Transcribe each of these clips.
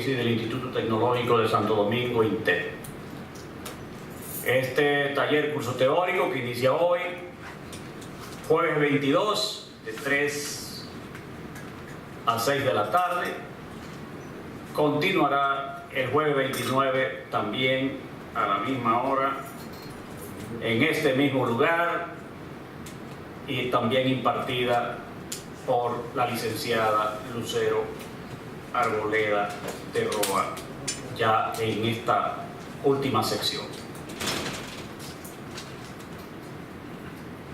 del Instituto Tecnológico de Santo Domingo, INTET. Este taller curso teórico que inicia hoy, jueves 22, de 3 a 6 de la tarde, continuará el jueves 29 también a la misma hora, en este mismo lugar, y también impartida por la licenciada Lucero Arboleda de Roa, ya en esta última sección.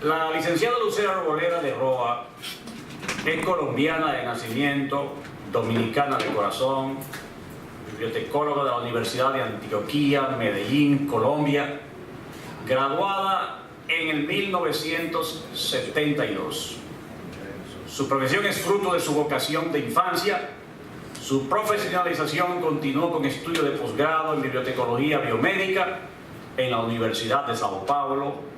La licenciada Lucero Arboleda de Roa es colombiana de nacimiento, dominicana de corazón, bibliotecóloga de la Universidad de Antioquia, Medellín, Colombia, graduada en el 1972. Su profesión es fruto de su vocación de infancia. Su profesionalización continuó con estudios de posgrado en bibliotecología biomédica en la Universidad de Sao Paulo,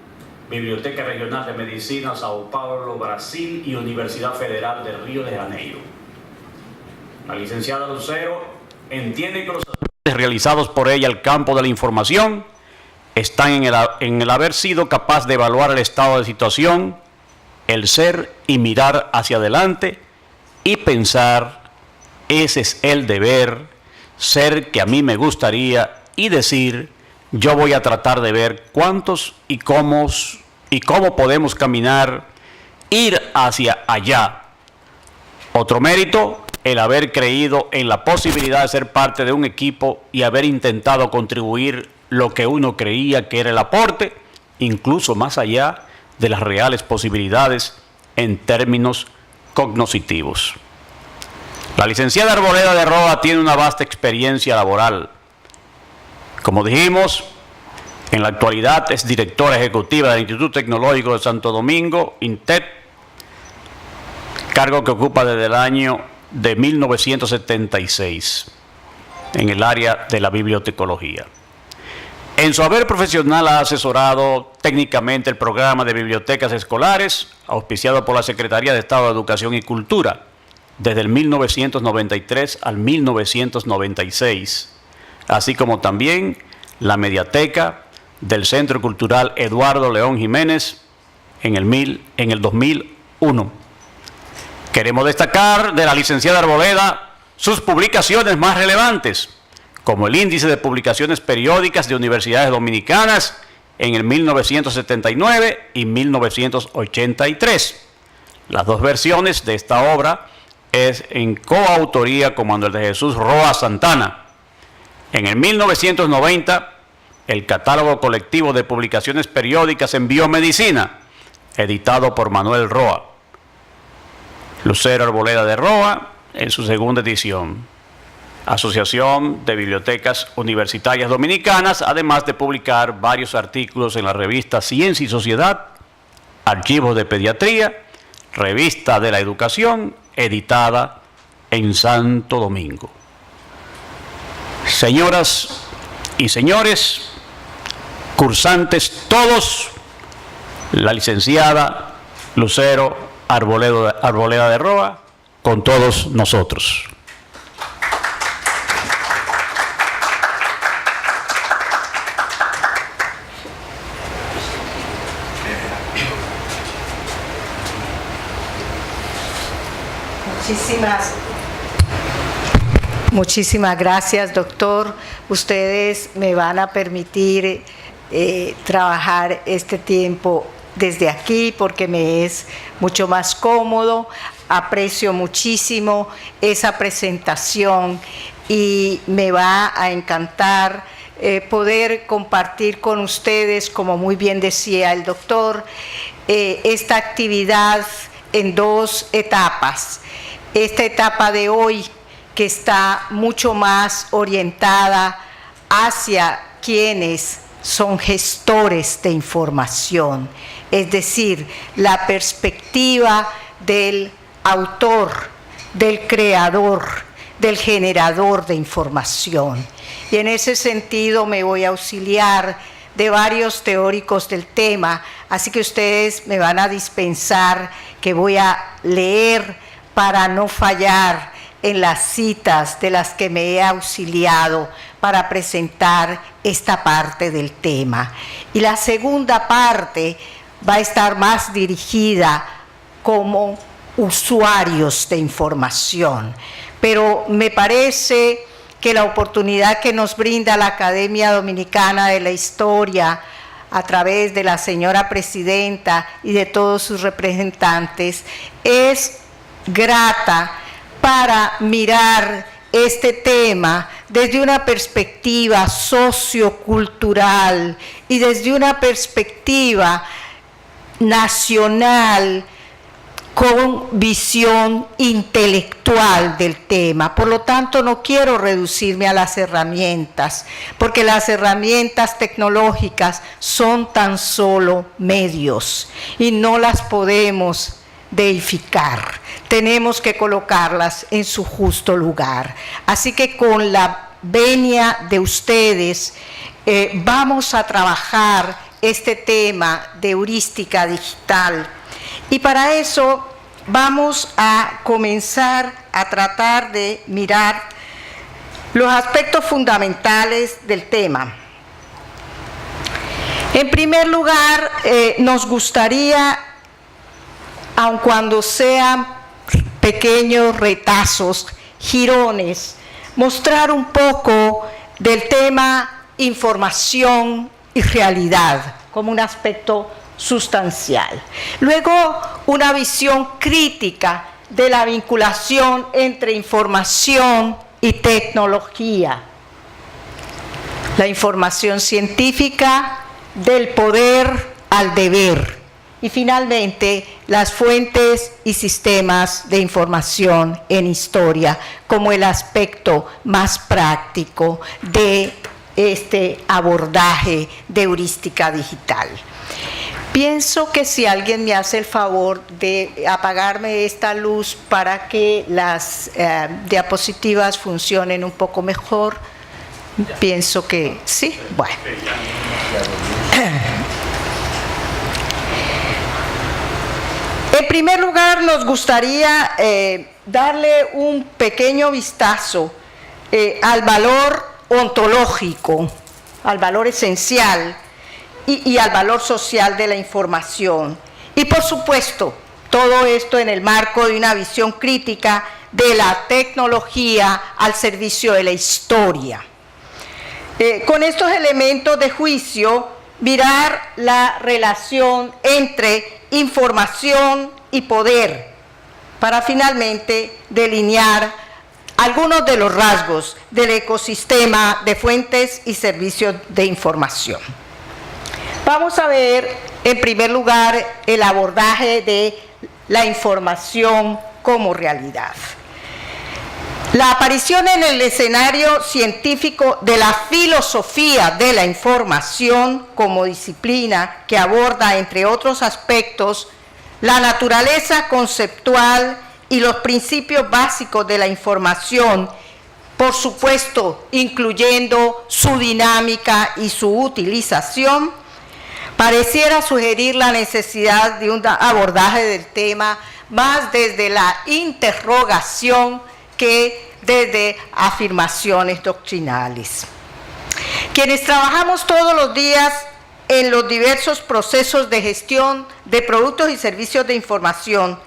Biblioteca Regional de Medicina Sao Paulo, Brasil y Universidad Federal de Río de Janeiro. La licenciada Lucero entiende que los aportes realizados por ella al campo de la información están en el haber sido capaz de evaluar el estado de situación, el ser y mirar hacia adelante y pensar, ese es el deber, ser que a mí me gustaría, y decir, yo voy a tratar de ver cuántos y cómo podemos caminar, ir hacia allá. Otro mérito, el haber creído en la posibilidad de ser parte de un equipo y haber intentado contribuir lo que uno creía que era el aporte, incluso más allá de las reales posibilidades en términos cognitivos. La licenciada Arboleda de Roa tiene una vasta experiencia laboral. Como dijimos, en la actualidad es directora ejecutiva del Instituto Tecnológico de Santo Domingo, INTET, cargo que ocupa desde el año de 1976 en el área de la bibliotecología. En su haber profesional ha asesorado técnicamente el programa de bibliotecas escolares, auspiciado por la Secretaría de Estado de Educación y Cultura, desde el 1993 al 1996, así como también la mediateca del Centro Cultural Eduardo León Jiménez en el 2001. Queremos destacar de la licenciada Arboleda sus publicaciones más relevantes, como el Índice de Publicaciones Periódicas de Universidades Dominicanas en el 1979 y 1983. Las dos versiones de esta obra es en coautoría con Manuel de Jesús Roa Santana. En el 1990, el Catálogo Colectivo de Publicaciones Periódicas en Biomedicina, editado por Manuel Roa. Lucero Arboleda de Roa, en su segunda edición. Asociación de Bibliotecas Universitarias Dominicanas, además de publicar varios artículos en la revista Ciencia y Sociedad, Archivos de Pediatría, Revista de la Educación, editada en Santo Domingo. Señoras y señores, cursantes todos, la licenciada Lucero Arboleda de Roa, con todos nosotros. Muchísimas gracias, doctor. Ustedes me van a permitir trabajar este tiempo desde aquí porque me es mucho más cómodo. Aprecio muchísimo esa presentación y me va a encantar poder compartir con ustedes, como muy bien decía el doctor, esta actividad en dos etapas. Esta etapa de hoy, que está mucho más orientada hacia quienes son gestores de información, es decir, la perspectiva del autor, del creador, del generador de información. Y en ese sentido me voy a auxiliar de varios teóricos del tema, así que ustedes me van a dispensar que voy a leer para no fallar en las citas de las que me he auxiliado para presentar esta parte del tema. Y la segunda parte va a estar más dirigida como usuarios de información. Pero me parece que la oportunidad que nos brinda la Academia Dominicana de la Historia a través de la señora presidenta y de todos sus representantes es grata para mirar este tema desde una perspectiva sociocultural y desde una perspectiva nacional con visión intelectual del tema. Por lo tanto, no quiero reducirme a las herramientas, porque las herramientas tecnológicas son tan solo medios y no las podemos deificar. Tenemos que colocarlas en su justo lugar. Así que con la venia de ustedes, vamos a trabajar este tema de heurística digital. Y para eso vamos a comenzar a tratar de mirar los aspectos fundamentales del tema. En primer lugar, nos gustaría, aun cuando sean pequeños retazos, jirones, mostrar un poco del tema información y realidad como un aspecto sustancial. Luego, una visión crítica de la vinculación entre información y tecnología. La información científica del poder al deber. Y finalmente, las fuentes y sistemas de información en historia como el aspecto más práctico de este abordaje de heurística digital. Pienso que si alguien me hace el favor de apagarme esta luz para que las diapositivas funcionen un poco mejor, pienso que sí. Bueno. En primer lugar, nos gustaría darle un pequeño vistazo al valor ontológico, al valor esencial y al valor social de la información. Y por supuesto, todo esto en el marco de una visión crítica de la tecnología al servicio de la historia. Con estos elementos de juicio, mirar la relación entre información y poder, para finalmente delinear algunos de los rasgos del ecosistema de fuentes y servicios de información. Vamos a ver, en primer lugar, el abordaje de la información como realidad. La aparición en el escenario científico de la filosofía de la información como disciplina que aborda, entre otros aspectos, la naturaleza conceptual y los principios básicos de la información, por supuesto, incluyendo su dinámica y su utilización, pareciera sugerir la necesidad de un abordaje del tema más desde la interrogación que desde afirmaciones doctrinales. Quienes trabajamos todos los días en los diversos procesos de gestión de productos y servicios de información,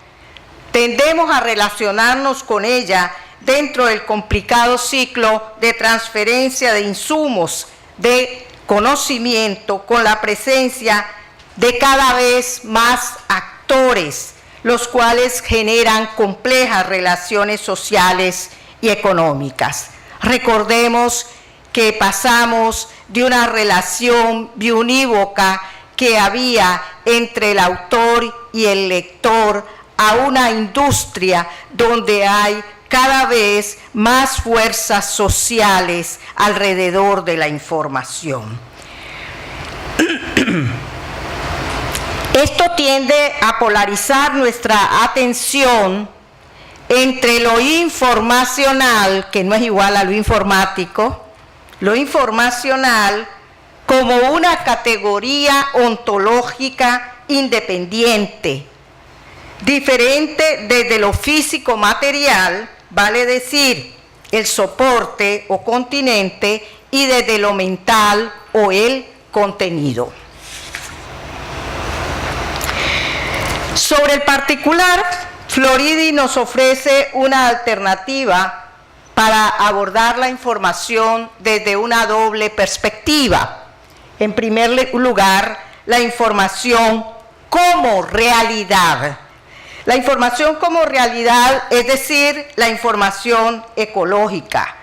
tendemos a relacionarnos con ella dentro del complicado ciclo de transferencia de insumos, de conocimiento, con la presencia de cada vez más actores, los cuales generan complejas relaciones sociales y económicas. Recordemos que pasamos de una relación biunívoca que había entre el autor y el lector a una industria donde hay cada vez más fuerzas sociales alrededor de la información. Esto tiende a polarizar nuestra atención entre lo informacional, que no es igual a lo informático, lo informacional como una categoría ontológica independiente, diferente desde lo físico material vale decir el soporte o continente, y desde lo mental o el contenido. Sobre el particular, Floridi nos ofrece una alternativa para abordar la información desde una doble perspectiva. En primer lugar, la información como realidad. La información como realidad, es decir, la información ecológica.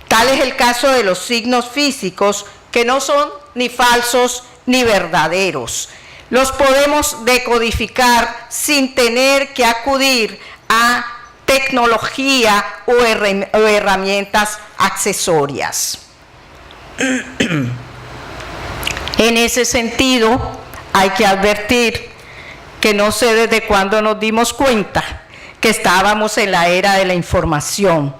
Tal es el caso de los signos físicos, que no son ni falsos ni verdaderos. Los podemos decodificar sin tener que acudir a tecnología o herramientas accesorias. En ese sentido, hay que advertir que no sé desde cuándo nos dimos cuenta que estábamos en la era de la información,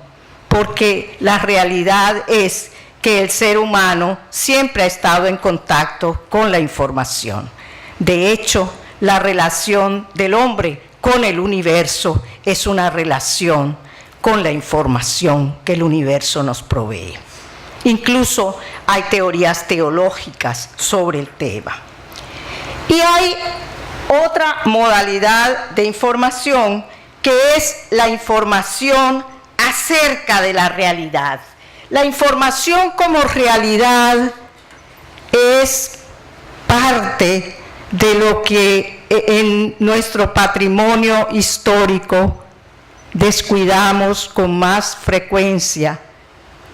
porque la realidad es que el ser humano siempre ha estado en contacto con la información. De hecho, la relación del hombre con el universo es una relación con la información que el universo nos provee. Incluso hay teorías teológicas sobre el tema. Y hay otra modalidad de información, que es la información acerca de la realidad. La información como realidad es parte de lo que en nuestro patrimonio histórico descuidamos con más frecuencia,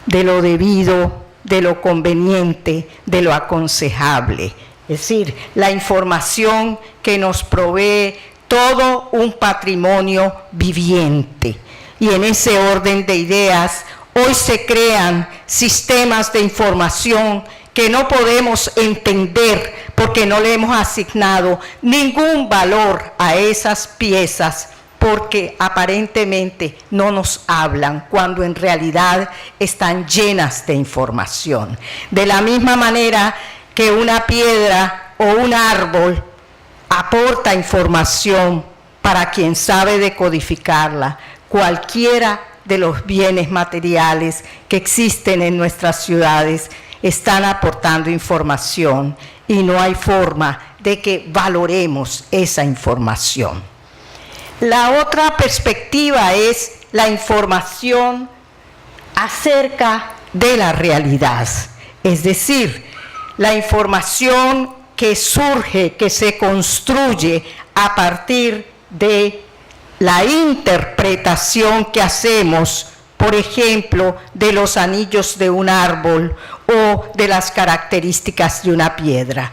de lo debido, de lo conveniente, de lo aconsejable. Es decir, la información que nos provee todo un patrimonio viviente. Y en ese orden de ideas, hoy se crean sistemas de información que no podemos entender porque no le hemos asignado ningún valor a esas piezas, porque aparentemente no nos hablan, cuando en realidad están llenas de información. De la misma manera que una piedra o un árbol aporta información para quien sabe decodificarla, cualquiera de los bienes materiales que existen en nuestras ciudades están aportando información, y no hay forma de que valoremos esa información. La otra perspectiva es la información acerca de la realidad, es decir, la información que surge, que se construye a partir de la interpretación que hacemos, por ejemplo, de los anillos de un árbol o de las características de una piedra.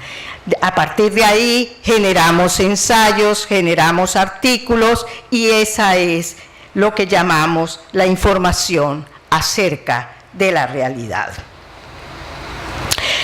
A partir de ahí generamos ensayos, generamos artículos, y esa es lo que llamamos la información acerca de la realidad.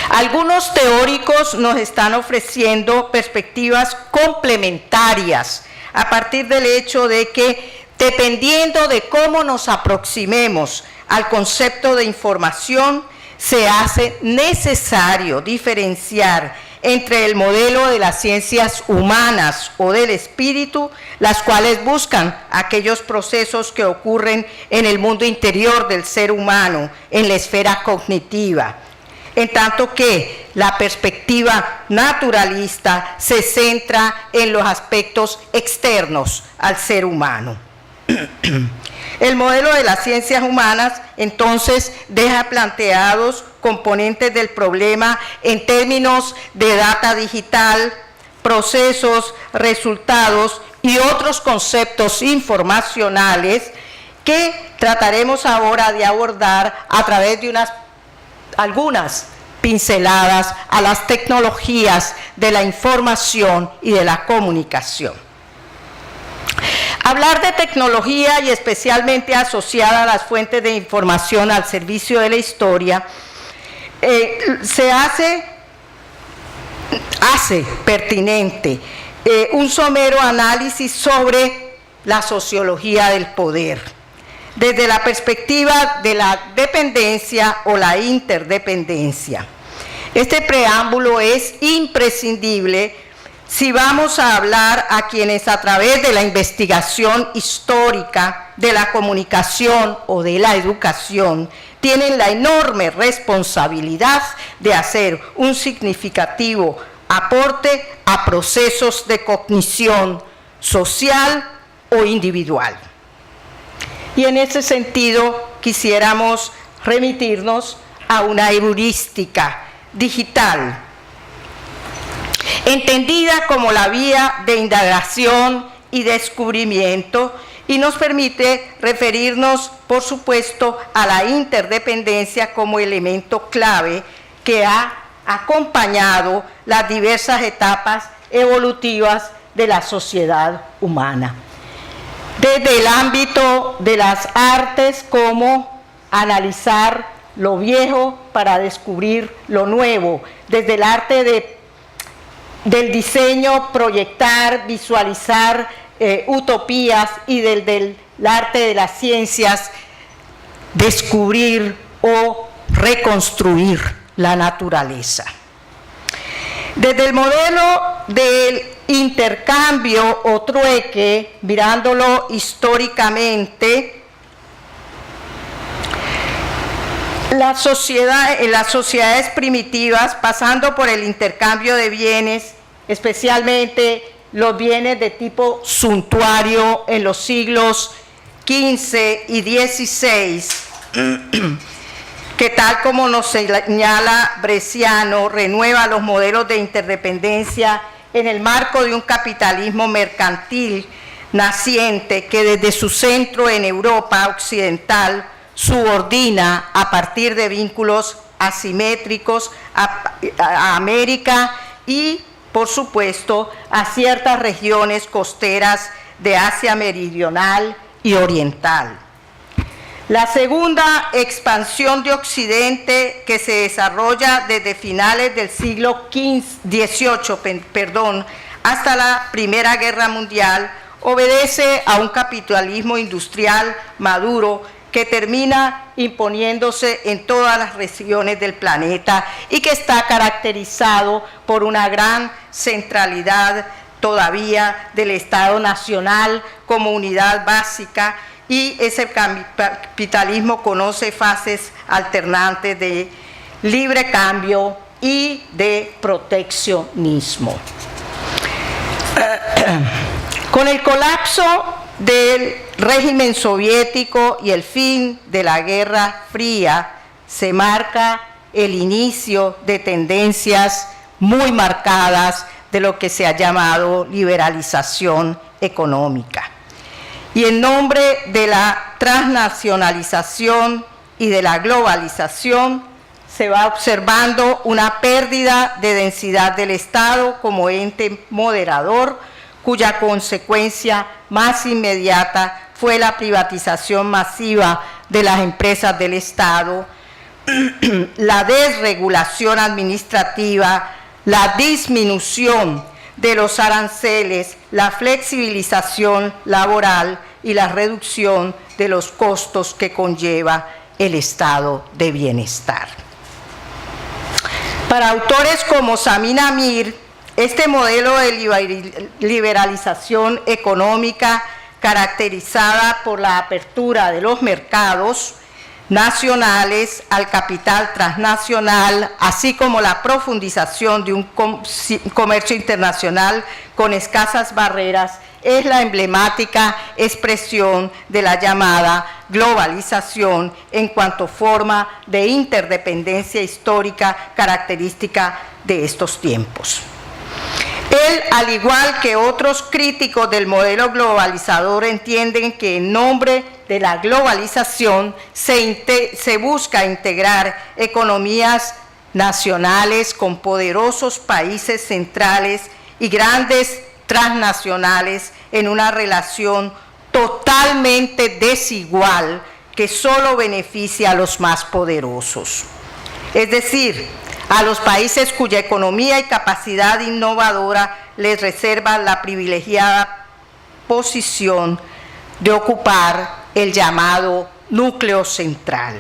Algunos teóricos nos están ofreciendo perspectivas complementarias a partir del hecho de que, dependiendo de cómo nos aproximemos al concepto de información, se hace necesario diferenciar entre el modelo de las ciencias humanas o del espíritu, las cuales buscan aquellos procesos que ocurren en el mundo interior del ser humano, en la esfera cognitiva, en tanto que la perspectiva naturalista se centra en los aspectos externos al ser humano. El modelo de las ciencias humanas, entonces, deja planteados componentes del problema en términos de data digital, procesos, resultados y otros conceptos informacionales que trataremos ahora de abordar a través de algunas pinceladas a las tecnologías de la información y de la comunicación. Hablar de tecnología, y especialmente asociada a las fuentes de información al servicio de la historia, se hace pertinente un somero análisis sobre la sociología del poder, desde la perspectiva de la dependencia o la interdependencia. Este preámbulo es imprescindible si vamos a hablar a quienes a través de la investigación histórica, de la comunicación o de la educación, tienen la enorme responsabilidad de hacer un significativo aporte a procesos de cognición social o individual. Y en ese sentido quisiéramos remitirnos a una heurística digital, entendida como la vía de indagación y descubrimiento, y nos permite referirnos, por supuesto, a la interdependencia como elemento clave que ha acompañado las diversas etapas evolutivas de la sociedad humana. Desde el ámbito de las artes, como analizar lo viejo para descubrir lo nuevo, desde el arte del diseño, proyectar, visualizar utopías, y del arte de las ciencias, descubrir o reconstruir la naturaleza. Desde el modelo del intercambio o trueque, mirándolo históricamente, en las sociedades primitivas, pasando por el intercambio de bienes, especialmente los bienes de tipo suntuario en los siglos XV y XVI, que tal como nos señala Bresciano, renueva los modelos de interdependencia en el marco de un capitalismo mercantil naciente que desde su centro en Europa occidental subordina a partir de vínculos asimétricos a América y, por supuesto, a ciertas regiones costeras de Asia Meridional y Oriental. La segunda expansión de Occidente, que se desarrolla desde finales del siglo XVIII hasta la Primera Guerra Mundial, obedece a un capitalismo industrial maduro que termina imponiéndose en todas las regiones del planeta y que está caracterizado por una gran centralidad todavía del Estado Nacional como unidad básica, y ese capitalismo conoce fases alternantes de libre cambio y de proteccionismo. Con el colapso del régimen soviético y el fin de la Guerra Fría, se marca el inicio de tendencias muy marcadas de lo que se ha llamado liberalización económica. Y en nombre de la transnacionalización y de la globalización, se va observando una pérdida de densidad del Estado como ente moderador, cuya consecuencia más inmediata fue la privatización masiva de las empresas del Estado, la desregulación administrativa, la disminución de los aranceles, la flexibilización laboral y la reducción de los costos que conlleva el estado de bienestar. Para autores como Samin Amir, este modelo de liberalización económica, caracterizada por la apertura de los mercados nacionales al capital transnacional, así como la profundización de un comercio internacional con escasas barreras, es la emblemática expresión de la llamada globalización en cuanto forma de interdependencia histórica característica de estos tiempos. Él, al igual que otros críticos del modelo globalizador, entienden que en nombre de la globalización se busca integrar economías nacionales con poderosos países centrales y grandes transnacionales en una relación totalmente desigual que solo beneficia a los más poderosos. Es decir, a los países cuya economía y capacidad innovadora les reserva la privilegiada posición de ocupar el llamado núcleo central.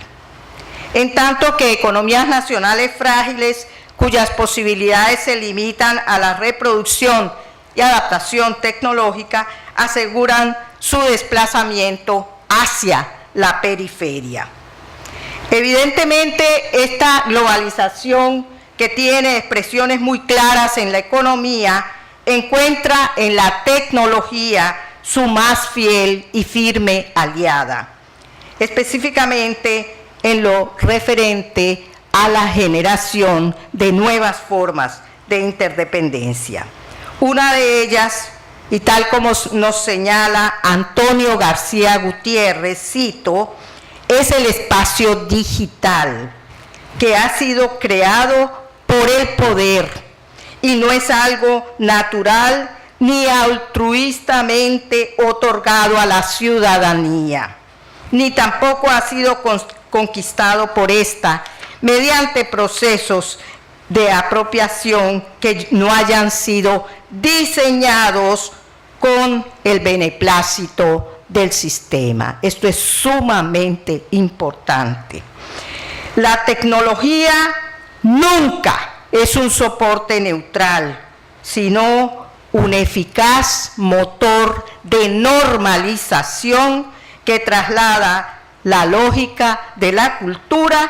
En tanto que economías nacionales frágiles cuyas posibilidades se limitan a la reproducción y adaptación tecnológica, aseguran su desplazamiento hacia la periferia. Evidentemente, esta globalización, que tiene expresiones muy claras en la economía, encuentra en la tecnología su más fiel y firme aliada, específicamente en lo referente a la generación de nuevas formas de interdependencia. Una de ellas, y tal como nos señala Antonio García Gutiérrez, cito, es el espacio digital, que ha sido creado por el poder y no es algo natural ni altruistamente otorgado a la ciudadanía, ni tampoco ha sido conquistado por esta mediante procesos de apropiación que no hayan sido diseñados con el beneplácito del sistema. Esto es sumamente importante. La tecnología nunca es un soporte neutral, sino un eficaz motor de normalización que traslada la lógica de la cultura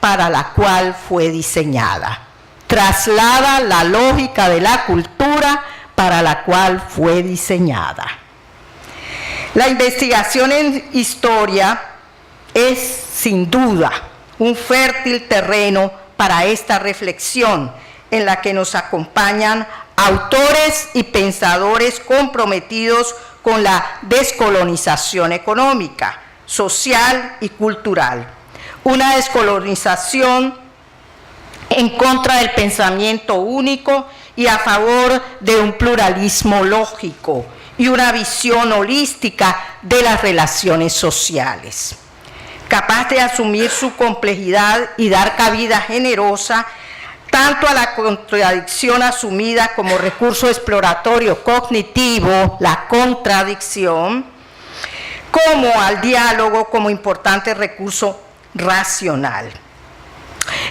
para la cual fue diseñada. Traslada la lógica de la cultura para la cual fue diseñada. La investigación en historia es, sin duda, un fértil terreno para esta reflexión, en la que nos acompañan autores y pensadores comprometidos con la descolonización económica, social y cultural. Una descolonización en contra del pensamiento único y a favor de un pluralismo lógico y una visión holística de las relaciones sociales, capaz de asumir su complejidad y dar cabida generosa tanto a la contradicción asumida como recurso exploratorio cognitivo, la contradicción, como al diálogo como importante recurso racional.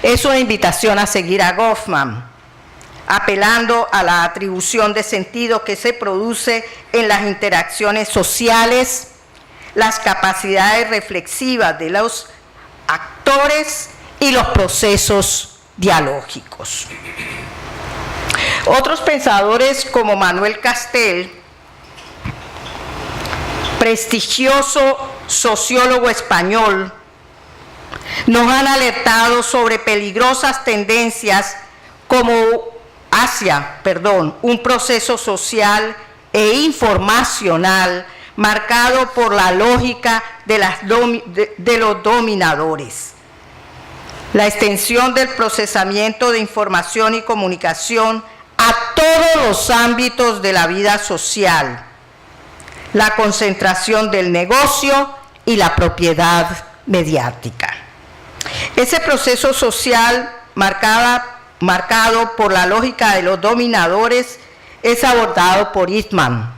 Es una invitación a seguir a Goffman, apelando a la atribución de sentido que se produce en las interacciones sociales, las capacidades reflexivas de los actores y los procesos dialógicos. Otros pensadores como Manuel Castel, prestigioso sociólogo español, nos han alertado sobre peligrosas tendencias como hacia, un proceso social e informacional marcado por la lógica de los dominadores. La extensión del procesamiento de información y comunicación a todos los ámbitos de la vida social, la concentración del negocio y la propiedad mediática. Ese proceso social marcado por la lógica de los dominadores es abordado por Eastman,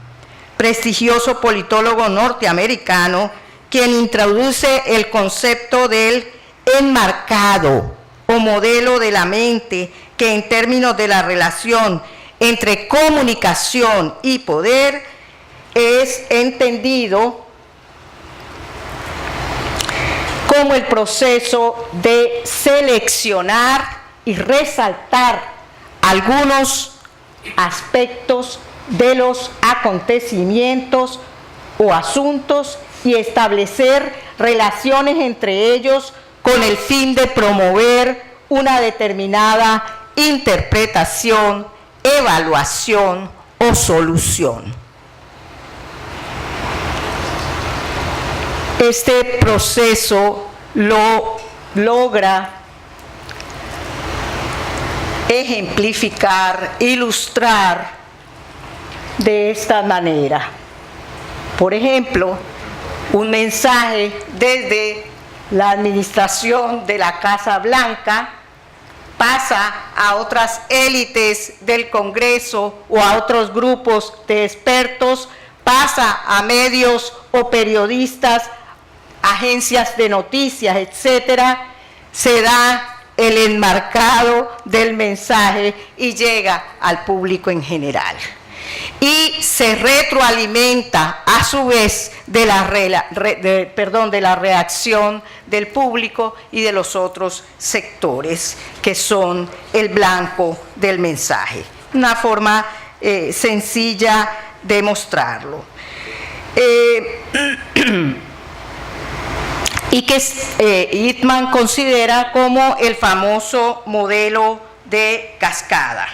prestigioso politólogo norteamericano, quien introduce el concepto del enmarcado o modelo de la mente que en términos de la relación entre comunicación y poder es entendido como el proceso de seleccionar y resaltar algunos aspectos de los acontecimientos o asuntos y establecer relaciones entre ellos con el fin de promover una determinada interpretación, evaluación o solución. Este proceso lo logra ejemplificar, ilustrar de esta manera. Por ejemplo, un mensaje desde la administración de la Casa Blanca pasa a otras élites del Congreso o a otros grupos de expertos, pasa a medios o periodistas, agencias de noticias, etcétera, se da el enmarcado del mensaje y llega al público en general. Y se retroalimenta a su vez de la reacción del público y de los otros sectores que son el blanco del mensaje. Una forma sencilla de mostrarlo. Y que Hickman considera como el famoso modelo de cascada.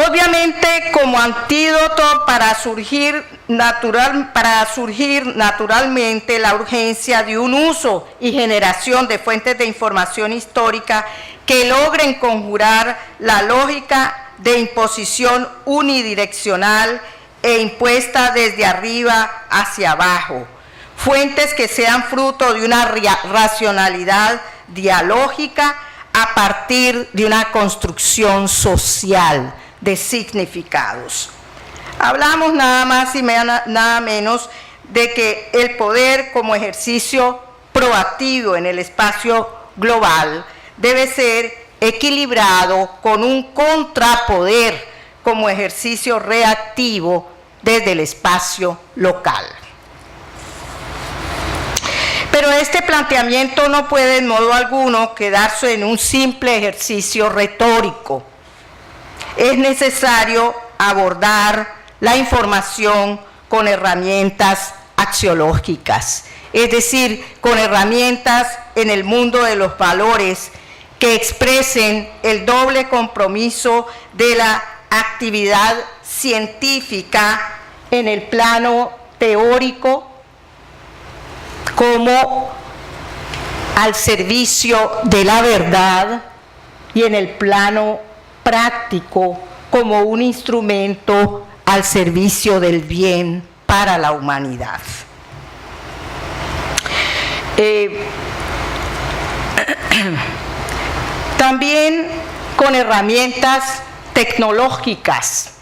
Obviamente, como antídoto para surgir naturalmente la urgencia de un uso y generación de fuentes de información histórica que logren conjurar la lógica de imposición unidireccional e impuesta desde arriba hacia abajo, fuentes que sean fruto de una racionalidad dialógica a partir de una construcción social de significados. Hablamos nada más y nada menos de que el poder como ejercicio proactivo en el espacio global debe ser equilibrado con un contrapoder como ejercicio reactivo desde el espacio local. Pero este planteamiento no puede en modo alguno quedarse en un simple ejercicio retórico. Es necesario abordar la información con herramientas axiológicas, es decir, con herramientas en el mundo de los valores que expresen el doble compromiso de la actividad científica en el plano teórico como al servicio de la verdad y en el plano práctico como un instrumento al servicio del bien para la humanidad. También con herramientas tecnológicas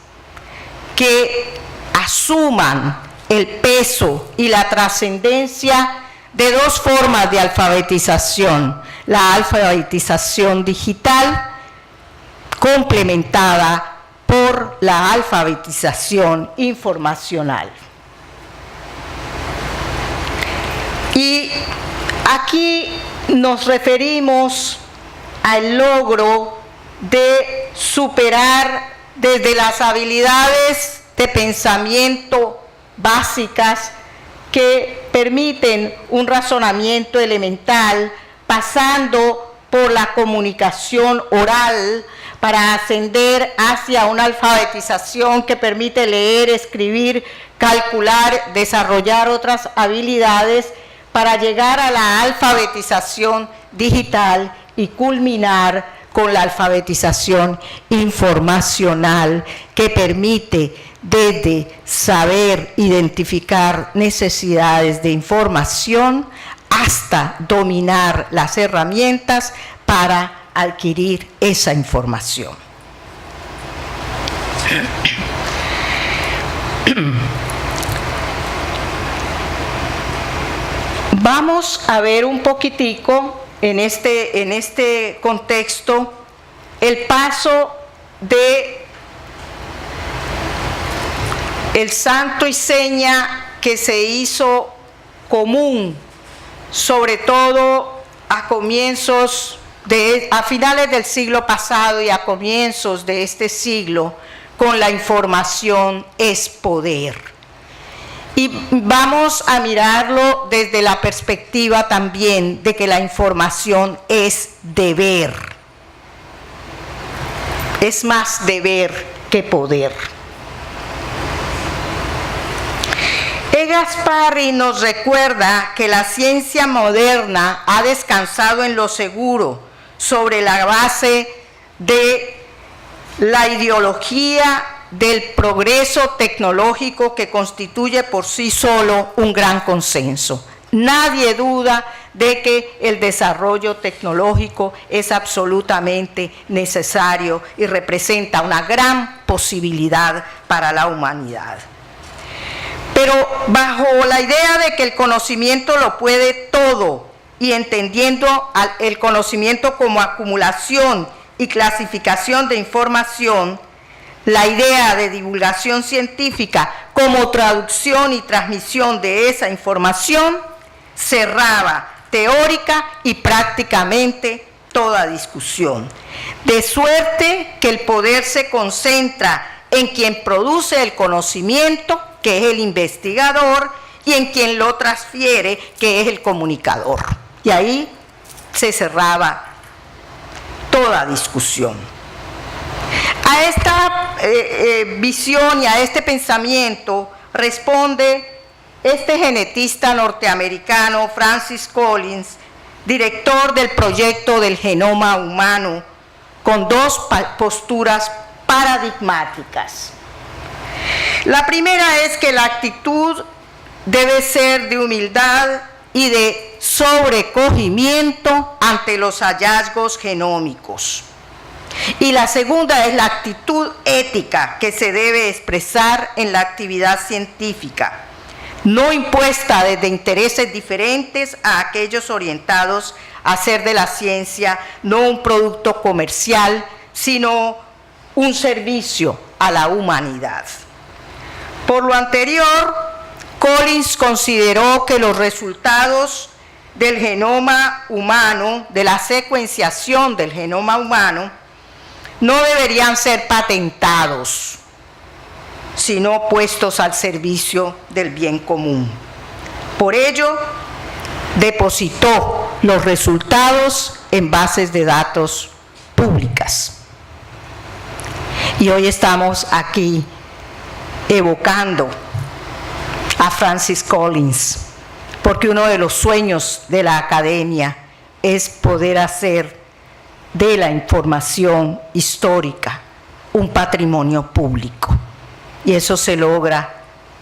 que asuman el peso y la trascendencia de dos formas de alfabetización: la alfabetización digital complementada por la alfabetización informacional. Y aquí nos referimos al logro de superar desde las habilidades de pensamiento básicas que permiten un razonamiento elemental, pasando por la comunicación oral, para ascender hacia una alfabetización que permite leer, escribir, calcular, desarrollar otras habilidades, para llegar a la alfabetización digital y culminar con la alfabetización informacional, que permite desde saber identificar necesidades de información hasta dominar las herramientas para adquirir esa información. Vamos a ver un poquitico en este contexto el paso de el santo y seña que se hizo común, sobre todo a finales del siglo pasado y a comienzos de este siglo, con la información es poder. Y vamos a mirarlo desde la perspectiva también de que la información es deber. Es más deber que poder. Gasparri nos recuerda que la ciencia moderna ha descansado en lo seguro, sobre la base de la ideología del progreso tecnológico que constituye por sí solo un gran consenso. Nadie duda de que el desarrollo tecnológico es absolutamente necesario y representa una gran posibilidad para la humanidad. Pero bajo la idea de que el conocimiento lo puede todo y entendiendo el conocimiento como acumulación y clasificación de información, la idea de divulgación científica como traducción y transmisión de esa información cerraba teórica y prácticamente toda discusión. De suerte que el poder se concentra en quien produce el conocimiento, que es el investigador, y en quien lo transfiere, que es el comunicador. Y ahí se cerraba toda discusión. A esta visión y a este pensamiento responde este genetista norteamericano, Francis Collins, director del proyecto del genoma humano, con dos posturas paradigmáticas. La primera es que la actitud debe ser de humildad y de sobrecogimiento ante los hallazgos genómicos. Y la segunda es la actitud ética que se debe expresar en la actividad científica, no impuesta desde intereses diferentes a aquellos orientados a hacer de la ciencia no un producto comercial, sino un servicio a la humanidad. Por lo anterior, Collins consideró que los resultados del genoma humano, de la secuenciación del genoma humano, no deberían ser patentados, sino puestos al servicio del bien común. Por ello, depositó los resultados en bases de datos públicas. Y hoy estamos aquí evocando a Francis Collins, porque uno de los sueños de la academia es poder hacer de la información histórica un patrimonio público. Y eso se logra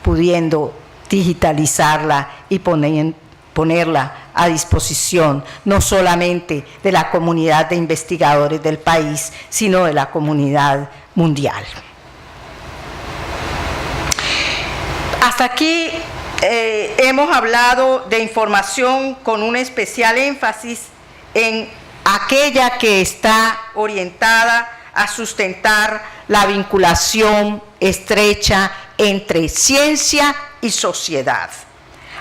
pudiendo digitalizarla y ponerla a disposición no solamente de la comunidad de investigadores del país, sino de la comunidad mundial. Hasta aquí hemos hablado de información con un especial énfasis en aquella que está orientada a sustentar la vinculación estrecha entre ciencia y sociedad.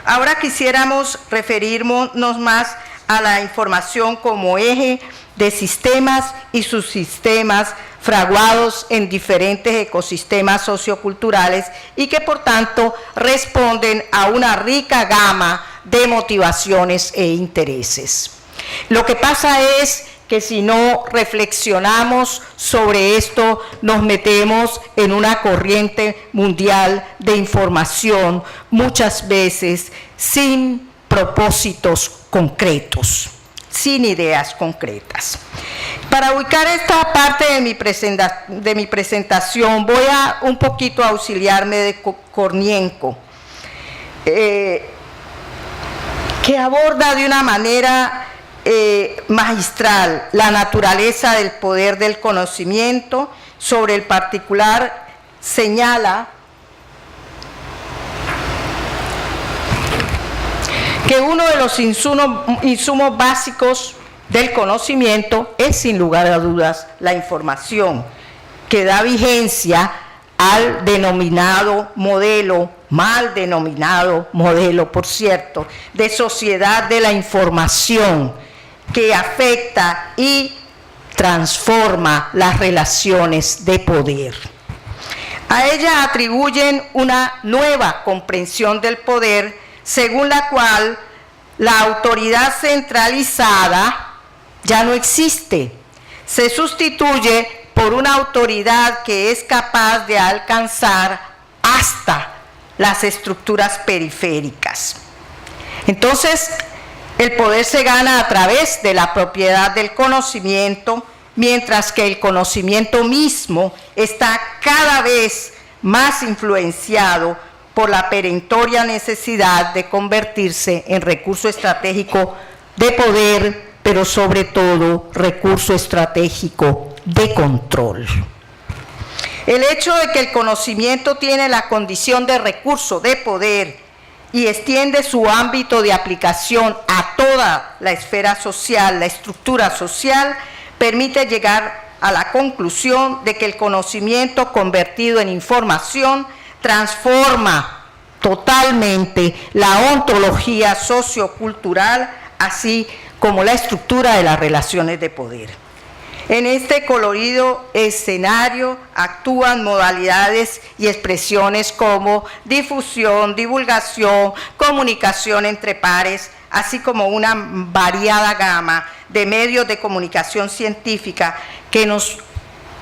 Ahora quisiéramos referirnos más a la información como eje de sistemas y subsistemas fraguados en diferentes ecosistemas socioculturales y que por tanto responden a una rica gama de motivaciones e intereses. Lo que pasa es que si no reflexionamos sobre esto, nos metemos en una corriente mundial de información, muchas veces sin propósitos concretos, sin ideas concretas. Para ubicar esta parte de mi presentación, voy a un poquito auxiliarme de Kornienko, que aborda de una manera magistral la naturaleza del poder del conocimiento. Sobre el particular señala que uno de los insumos básicos del conocimiento es sin lugar a dudas la información, que da vigencia al denominado modelo, mal denominado modelo, por cierto, de sociedad de la información, que afecta y transforma las relaciones de poder. A ella atribuyen una nueva comprensión del poder, según la cual la autoridad centralizada ya no existe, se sustituye por una autoridad que es capaz de alcanzar hasta las estructuras periféricas. Entonces, el poder se gana a través de la propiedad del conocimiento, mientras que el conocimiento mismo está cada vez más influenciado por la perentoria necesidad de convertirse en recurso estratégico de poder, pero sobre todo recurso estratégico de control. El hecho de que el conocimiento tiene la condición de recurso de poder y extiende su ámbito de aplicación a toda la esfera social, la estructura social, permite llegar a la conclusión de que el conocimiento convertido en información transforma totalmente la ontología sociocultural, así como la estructura de las relaciones de poder. En este colorido escenario actúan modalidades y expresiones como difusión, divulgación, comunicación entre pares, así como una variada gama de medios de comunicación científica que nos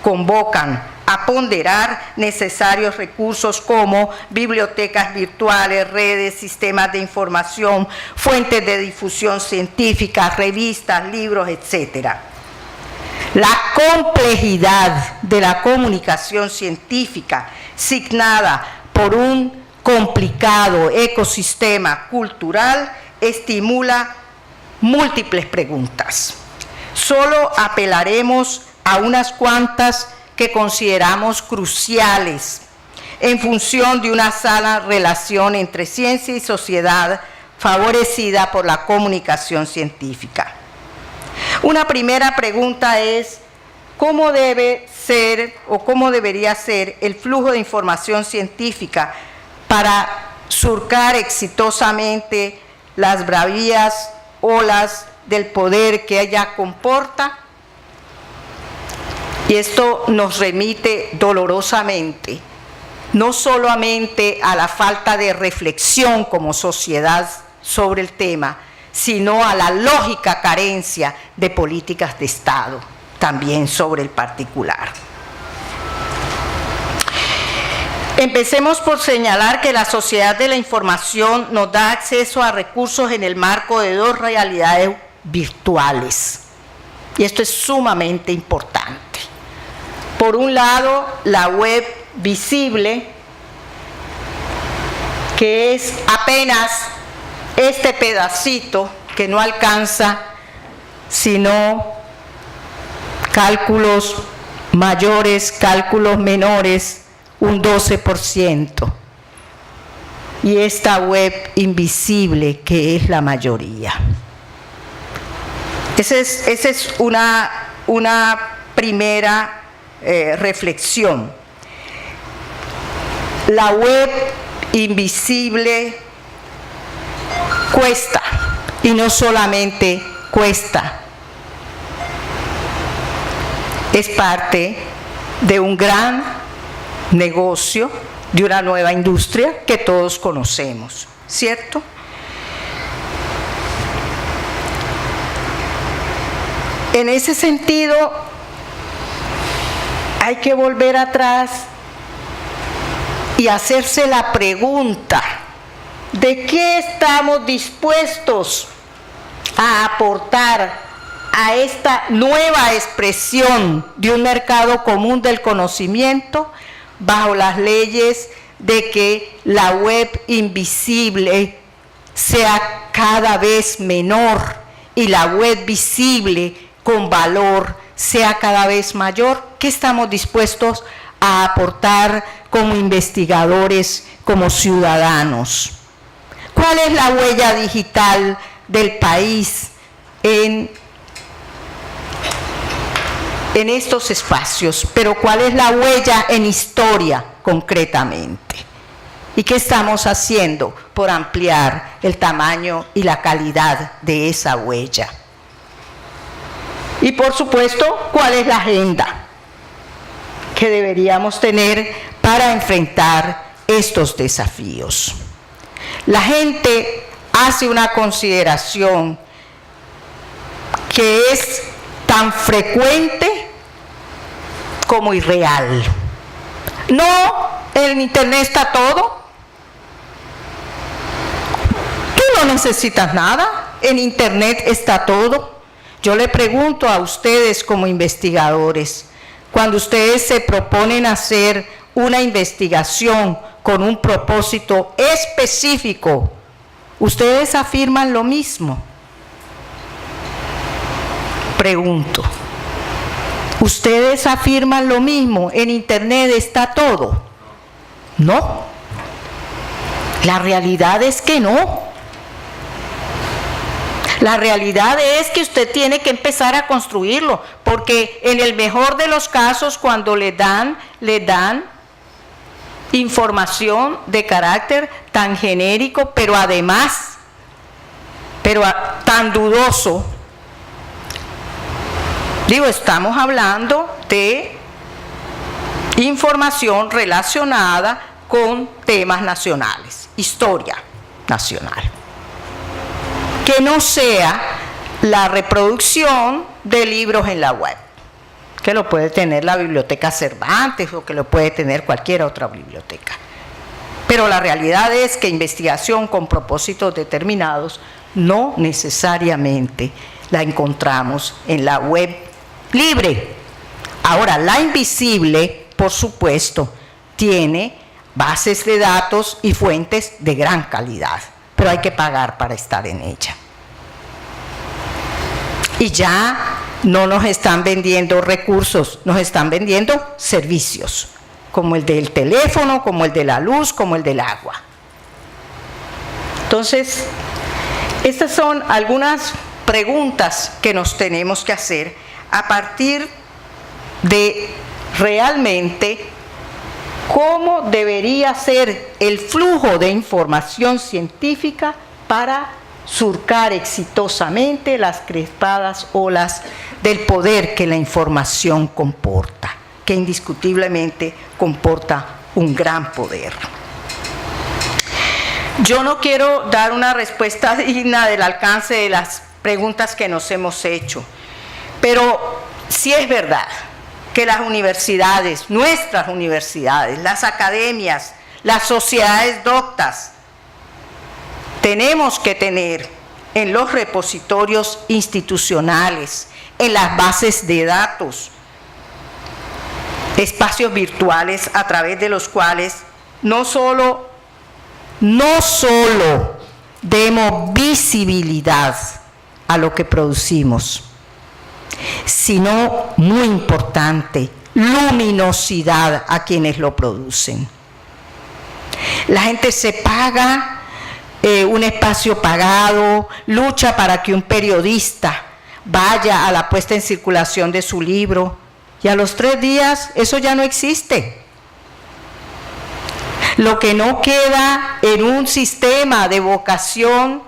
convocan a ponderar necesarios recursos como bibliotecas virtuales, redes, sistemas de información, fuentes de difusión científica, revistas, libros, etc. La complejidad de la comunicación científica, signada por un complicado ecosistema cultural, estimula múltiples preguntas. Solo apelaremos a unas cuantas que consideramos cruciales en función de una sana relación entre ciencia y sociedad favorecida por la comunicación científica. Una primera pregunta es, ¿cómo debe ser o cómo debería ser el flujo de información científica para surcar exitosamente las bravías olas del poder que ella comporta? Y esto nos remite dolorosamente, no solamente a la falta de reflexión como sociedad sobre el tema, sino a la lógica carencia de políticas de Estado, también sobre el particular. Empecemos por señalar que la sociedad de la información nos da acceso a recursos en el marco de dos realidades virtuales. Y esto es sumamente importante. Por un lado, la web visible, que es apenas este pedacito que no alcanza sino cálculos mayores, cálculos menores, un 12%. Y esta web invisible, que es la mayoría. Esa es una primera reflexión. La web invisible cuesta, y no solamente cuesta, es parte de un gran negocio, de una nueva industria que todos conocemos, ¿cierto? En ese sentido, hay que volver atrás y hacerse la pregunta de qué estamos dispuestos a aportar a esta nueva expresión de un mercado común del conocimiento bajo las leyes de que la web invisible sea cada vez menor y la web visible con valor sea cada vez mayor. ¿Qué estamos dispuestos a aportar como investigadores, como ciudadanos? ¿Cuál es la huella digital del país en estos espacios? Pero ¿cuál es la huella en historia concretamente? ¿Y qué estamos haciendo por ampliar el tamaño y la calidad de esa huella? Y por supuesto, ¿cuál es la agenda que deberíamos tener para enfrentar estos desafíos? La gente hace una consideración que es tan frecuente como irreal. No, en Internet está todo. Tú no necesitas nada, en Internet está todo. Yo le pregunto a ustedes como investigadores, cuando ustedes se proponen hacer una investigación con un propósito específico, ¿ustedes afirman lo mismo? Pregunto, ¿ustedes afirman lo mismo? ¿En Internet está todo? No. La realidad es que no. La realidad es que usted tiene que empezar a construirlo, porque en el mejor de los casos, cuando le dan información de carácter tan genérico, pero además, tan dudoso. Digo, estamos hablando de información relacionada con temas nacionales, historia nacional. Que no sea la reproducción de libros en la web, que lo puede tener la Biblioteca Cervantes o que lo puede tener cualquier otra biblioteca. Pero la realidad es que investigación con propósitos determinados no necesariamente la encontramos en la web libre. Ahora, la invisible, por supuesto, tiene bases de datos y fuentes de gran calidad, pero hay que pagar para estar en ella. Y ya no nos están vendiendo recursos, nos están vendiendo servicios, como el del teléfono, como el de la luz, como el del agua. Entonces, estas son algunas preguntas que nos tenemos que hacer a partir de realmente cómo debería ser el flujo de información científica para surcar exitosamente las crespadas olas del poder que la información comporta, que indiscutiblemente comporta un gran poder. Yo no quiero dar una respuesta digna del alcance de las preguntas que nos hemos hecho, pero sí es verdad que las universidades, nuestras universidades, las academias, las sociedades doctas, tenemos que tener en los repositorios institucionales, en las bases de datos, espacios virtuales a través de los cuales no solo demos visibilidad a lo que producimos, sino, muy importante, luminosidad a quienes lo producen. La gente se paga un espacio pagado, lucha para que un periodista vaya a la puesta en circulación de su libro, y a los 3 días eso ya no existe. Lo que no queda en un sistema de vocación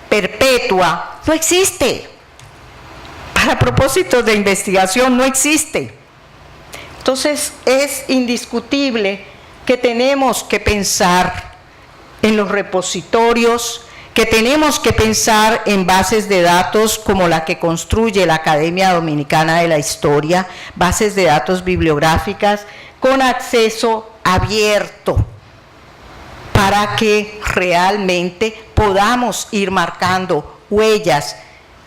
perpetua no existe. Para propósitos de investigación no existe. Entonces es indiscutible que tenemos que pensar en los repositorios, que tenemos que pensar en bases de datos como la que construye la Academia Dominicana de la Historia, bases de datos bibliográficas con acceso abierto, para que realmente podamos ir marcando huellas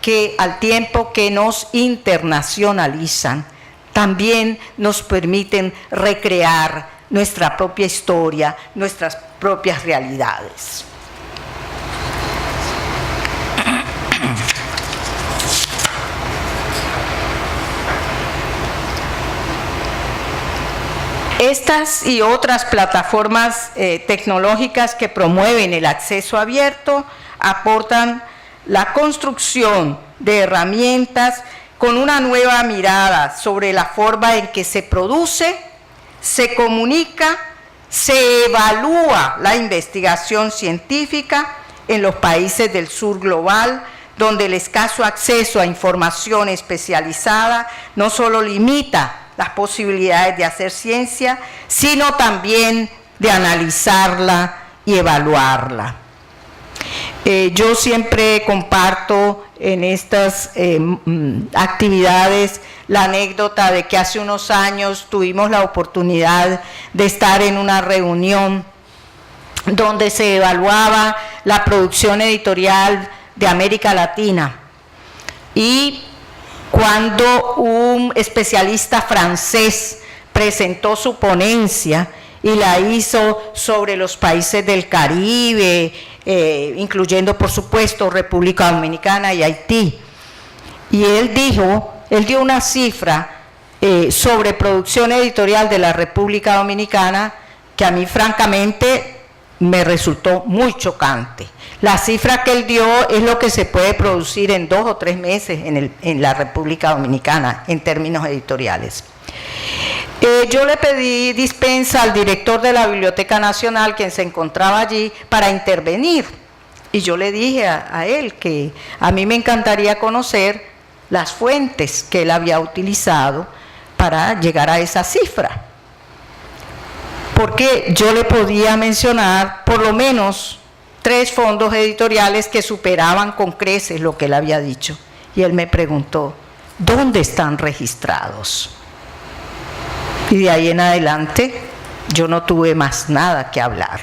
que al tiempo que nos internacionalizan, también nos permiten recrear nuestra propia historia, nuestras propias realidades. Estas y otras plataformas tecnológicas que promueven el acceso abierto aportan la construcción de herramientas con una nueva mirada sobre la forma en que se produce, se comunica, se evalúa la investigación científica en los países del sur global, donde el escaso acceso a información especializada no solo limita las posibilidades de hacer ciencia, sino también de analizarla y evaluarla. Yo siempre comparto en estas actividades la anécdota de que hace unos años tuvimos la oportunidad de estar en una reunión donde se evaluaba la producción editorial de América Latina, y cuando un especialista francés presentó su ponencia y la hizo sobre los países del Caribe, incluyendo por supuesto República Dominicana y Haití, y él dio una cifra sobre producción editorial de la República Dominicana que a mí francamente me resultó muy chocante. La cifra que él dio es lo que se puede producir en 2 o 3 meses en la República Dominicana en términos editoriales. Yo le pedí dispensa al director de la Biblioteca Nacional, quien se encontraba allí, para intervenir. Y yo le dije a él que a mí me encantaría conocer las fuentes que él había utilizado para llegar a esa cifra. Porque yo le podía mencionar por lo menos 3 fondos editoriales que superaban con creces lo que él había dicho. Y él me preguntó, ¿dónde están registrados? Y de ahí en adelante yo no tuve más nada que hablar.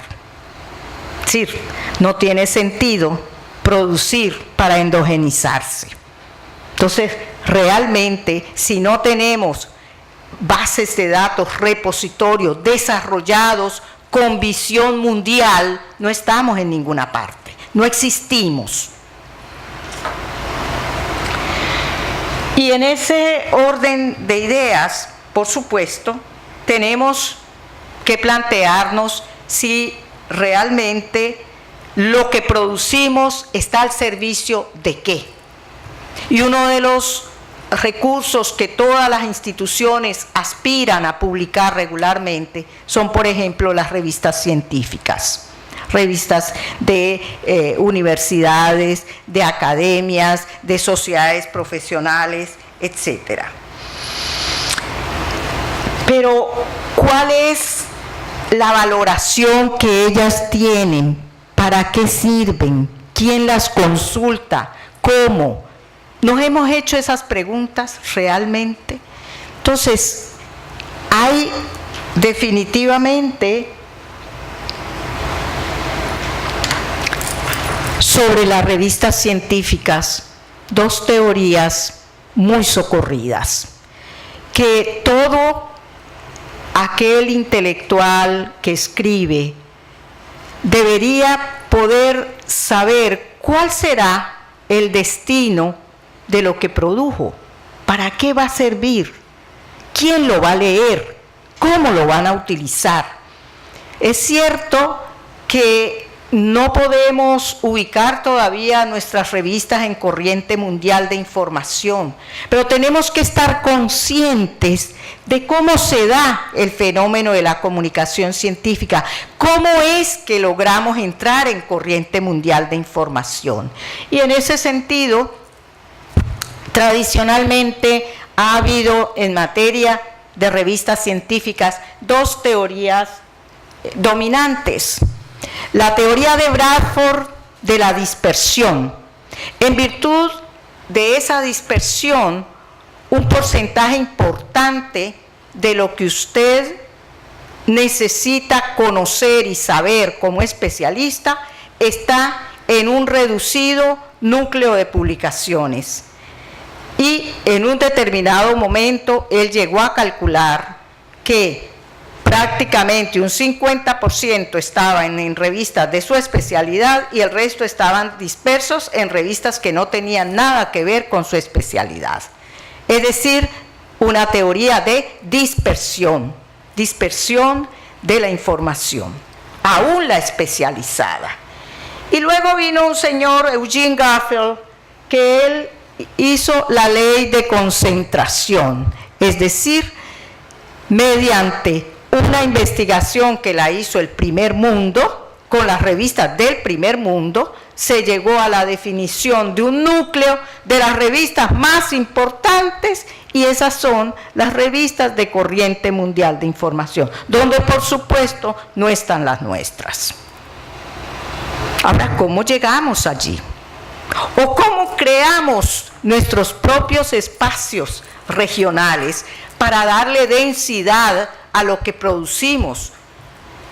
Es decir, no tiene sentido producir para endogenizarse. Entonces, realmente, si no tenemos bases de datos, repositorios desarrollados con visión mundial, no estamos en ninguna parte, no existimos. Y en ese orden de ideas, por supuesto, tenemos que plantearnos si realmente lo que producimos está al servicio de qué. Y uno de los recursos que todas las instituciones aspiran a publicar regularmente son, por ejemplo, las revistas científicas, revistas de universidades, de academias, de sociedades profesionales, etc. Pero, ¿cuál es la valoración que ellas tienen? ¿Para qué sirven? ¿Quién las consulta? ¿Cómo? ¿Nos hemos hecho esas preguntas realmente? Entonces, hay definitivamente sobre las revistas científicas 2 teorías muy socorridas, que todo aquel intelectual que escribe debería poder saber cuál será el destino de lo que produjo, para qué va a servir, quién lo va a leer, cómo lo van a utilizar. Es cierto que no podemos ubicar todavía nuestras revistas en corriente mundial de información, pero tenemos que estar conscientes de cómo se da el fenómeno de la comunicación científica, cómo es que logramos entrar en corriente mundial de información. Y en ese sentido, tradicionalmente ha habido en materia de revistas científicas 2 teorías dominantes. La teoría de Bradford de la dispersión. En virtud de esa dispersión, un porcentaje importante de lo que usted necesita conocer y saber como especialista está en un reducido núcleo de publicaciones. Y en un determinado momento él llegó a calcular que prácticamente un 50% estaban en revistas de su especialidad y el resto estaban dispersos en revistas que no tenían nada que ver con su especialidad. Es decir, una teoría de dispersión de la información, aún la especializada. Y luego vino un señor, Eugene Garfield, que él hizo la ley de concentración, es decir, mediante una investigación que la hizo el primer mundo, con las revistas del primer mundo, se llegó a la definición de un núcleo de las revistas más importantes, y esas son las revistas de corriente mundial de información, donde por supuesto no están las nuestras. Ahora, ¿cómo llegamos allí? ¿O cómo creamos nuestros propios espacios regionales para darle densidad a lo que producimos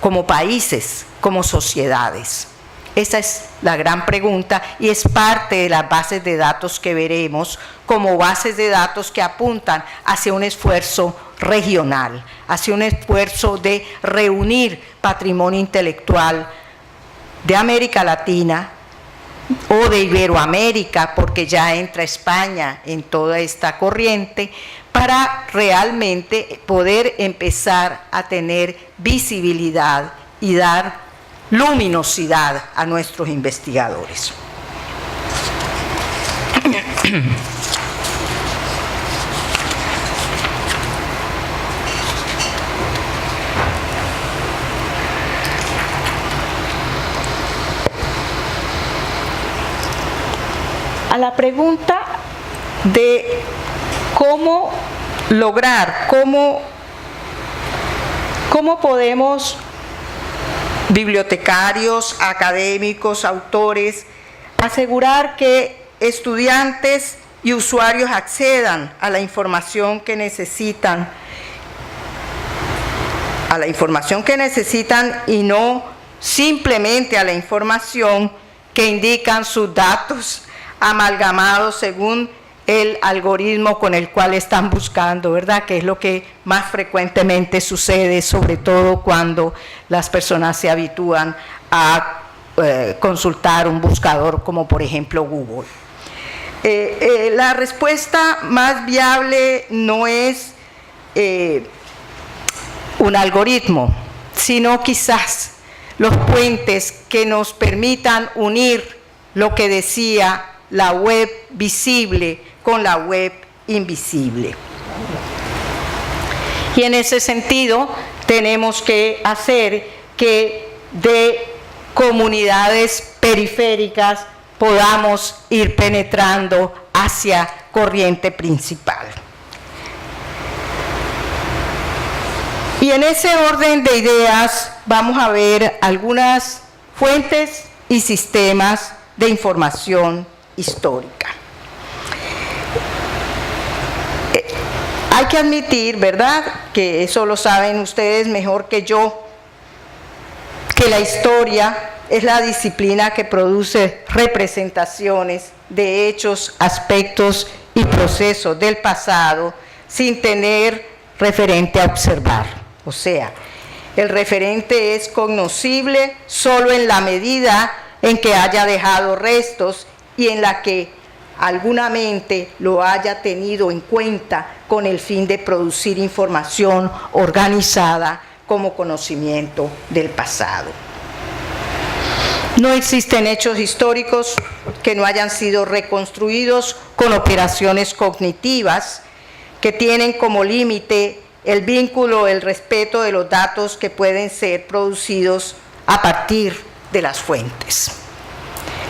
como países, como sociedades? Esa es la gran pregunta y es parte de las bases de datos que veremos como bases de datos que apuntan hacia un esfuerzo regional, hacia un esfuerzo de reunir patrimonio intelectual de América Latina o de Iberoamérica, porque ya entra España en toda esta corriente, para realmente poder empezar a tener visibilidad y dar luminosidad a nuestros investigadores. A la pregunta de cómo lograr, cómo podemos bibliotecarios, académicos, autores, asegurar que estudiantes y usuarios accedan a la información que necesitan, y no simplemente a la información que indican sus datos amalgamados según el algoritmo con el cual están buscando, ¿verdad? Que es lo que más frecuentemente sucede, sobre todo cuando las personas se habitúan a consultar un buscador como por ejemplo Google. La respuesta más viable no es un algoritmo, sino quizás los puentes que nos permitan unir lo que decía la web visible con la web invisible. Y en ese sentido tenemos que hacer que de comunidades periféricas podamos ir penetrando hacia corriente principal. Y en ese orden de ideas vamos a ver algunas fuentes y sistemas de información histórica. Hay que admitir, ¿verdad?, que eso lo saben ustedes mejor que yo, que la historia es la disciplina que produce representaciones de hechos, aspectos y procesos del pasado sin tener referente a observar. O sea, el referente es cognoscible solo en la medida en que haya dejado restos y en la que alguna mente lo haya tenido en cuenta con el fin de producir información organizada como conocimiento del pasado. No existen hechos históricos que no hayan sido reconstruidos con operaciones cognitivas que tienen como límite el vínculo, el respeto de los datos que pueden ser producidos a partir de las fuentes.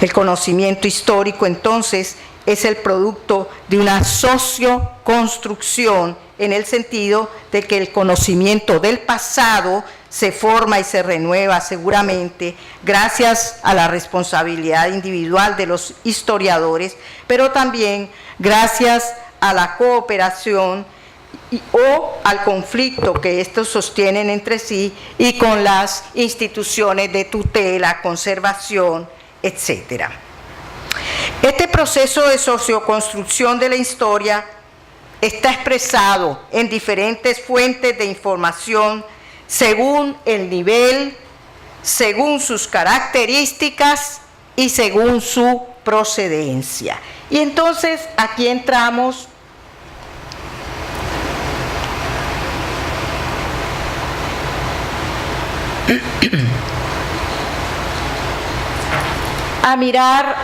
El conocimiento histórico, entonces, es el producto de una socioconstrucción en el sentido de que el conocimiento del pasado se forma y se renueva seguramente gracias a la responsabilidad individual de los historiadores, pero también gracias a la cooperación o al conflicto que estos sostienen entre sí y con las instituciones de tutela, conservación, etcétera. Este proceso de socioconstrucción de la historia está expresado en diferentes fuentes de información según el nivel, según sus características y según su procedencia. Y entonces aquí entramos a mirar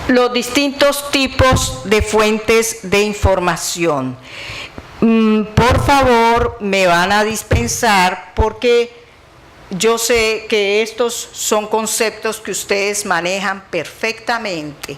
los distintos tipos de fuentes de información. Por favor, me van a dispensar porque yo sé que estos son conceptos que ustedes manejan perfectamente,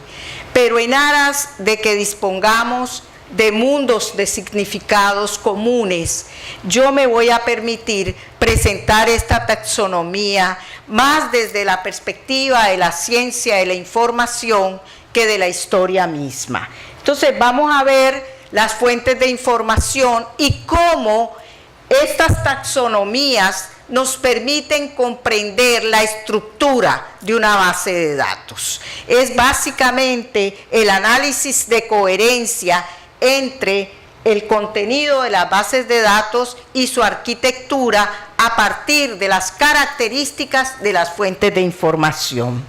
pero en aras de que dispongamos de mundos de significados comunes, yo me voy a permitir presentar esta taxonomía más desde la perspectiva de la ciencia y la información que de la historia misma. Entonces vamos a ver las fuentes de información y cómo estas taxonomías nos permiten comprender la estructura de una base de datos. Es básicamente el análisis de coherencia entre el contenido de las bases de datos y su arquitectura a partir de las características de las fuentes de información.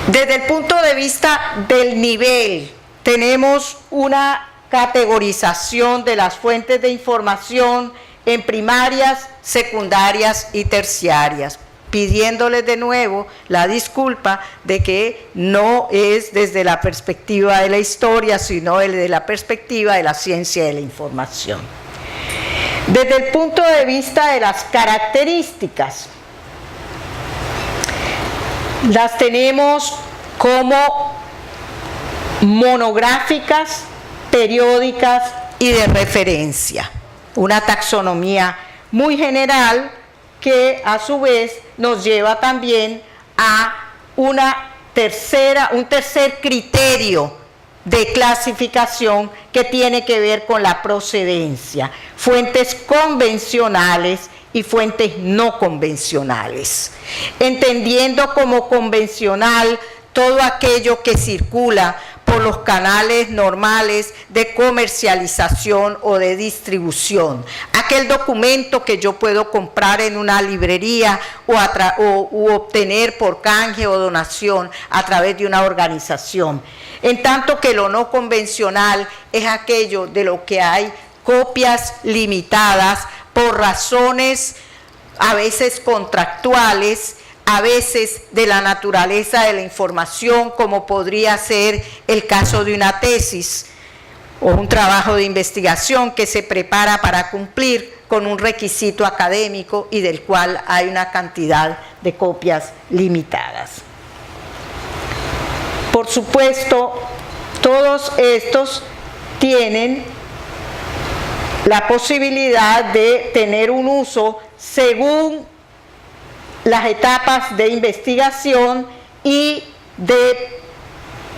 Desde el punto de vista del nivel, tenemos una categorización de las fuentes de información en primarias, secundarias y terciarias, pidiéndoles de nuevo la disculpa de que no es desde la perspectiva de la historia, sino desde la perspectiva de la ciencia de la información. Desde el punto de vista de las características, las tenemos como monográficas, periódicas y de referencia. Una taxonomía muy general que a su vez nos lleva también a un tercer criterio de clasificación que tiene que ver con la procedencia, fuentes convencionales y fuentes no convencionales, entendiendo como convencional todo aquello que circula por los canales normales de comercialización o de distribución. Aquel documento que yo puedo comprar en una librería u obtener por canje o donación a través de una organización. En tanto que lo no convencional es aquello de lo que hay copias limitadas por razones a veces contractuales, a veces de la naturaleza de la información, como podría ser el caso de una tesis o un trabajo de investigación que se prepara para cumplir con un requisito académico y del cual hay una cantidad de copias limitadas. Por supuesto, todos estos tienen la posibilidad de tener un uso según las etapas de investigación y de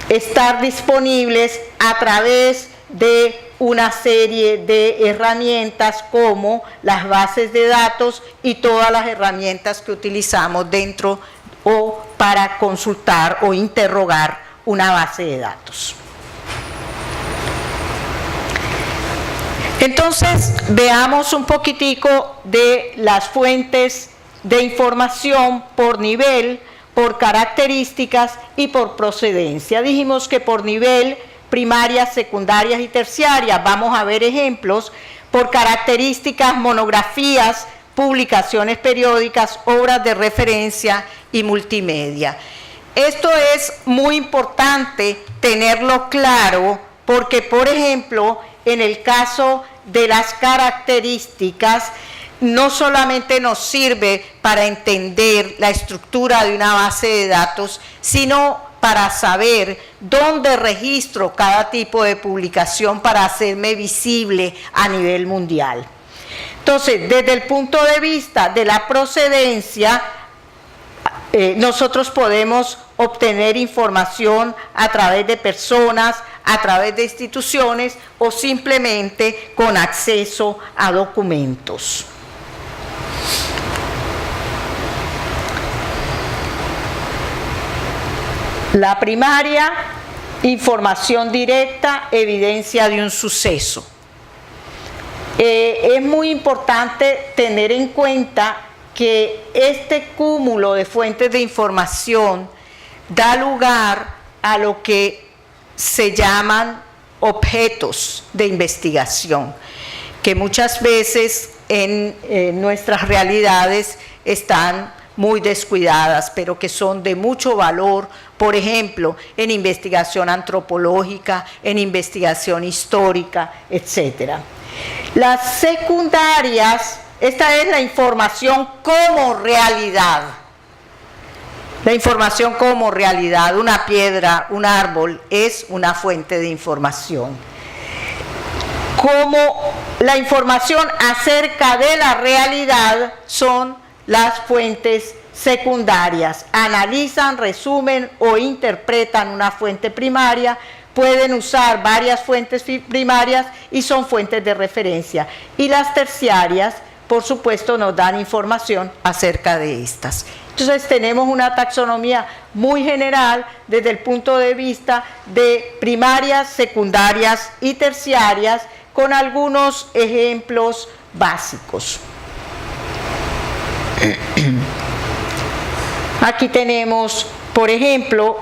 estar disponibles a través de una serie de herramientas como las bases de datos y todas las herramientas que utilizamos dentro o para consultar o interrogar una base de datos. Entonces, veamos un poquitico de las fuentes de información por nivel, por características y por procedencia. Dijimos que por nivel, primarias, secundarias y terciarias. Vamos a ver ejemplos por características, monografías, publicaciones periódicas, obras de referencia y multimedia. Esto es muy importante tenerlo claro porque, por ejemplo, en el caso de las características, no solamente nos sirve para entender la estructura de una base de datos, sino para saber dónde registro cada tipo de publicación para hacerme visible a nivel mundial. Entonces, desde el punto de vista de la procedencia, nosotros podemos obtener información a través de personas, a través de instituciones o simplemente con acceso a documentos. La primaria, información directa, evidencia de un suceso. Es muy importante tener en cuenta que este cúmulo de fuentes de información da lugar a lo que se llaman objetos de investigación, que muchas veces en nuestras realidades están muy descuidadas, pero que son de mucho valor, por ejemplo, en investigación antropológica, en investigación histórica, etc. Las secundarias, esta es la información como realidad. La información como realidad, una piedra, un árbol, es una fuente de información. Como la información acerca de la realidad son las fuentes secundarias. Analizan, resumen o interpretan una fuente primaria, pueden usar varias fuentes primarias y son fuentes de referencia. Y las terciarias, por supuesto, nos dan información acerca de estas. Entonces tenemos una taxonomía muy general desde el punto de vista de primarias, secundarias y terciarias, con algunos ejemplos básicos. Aquí tenemos, por ejemplo,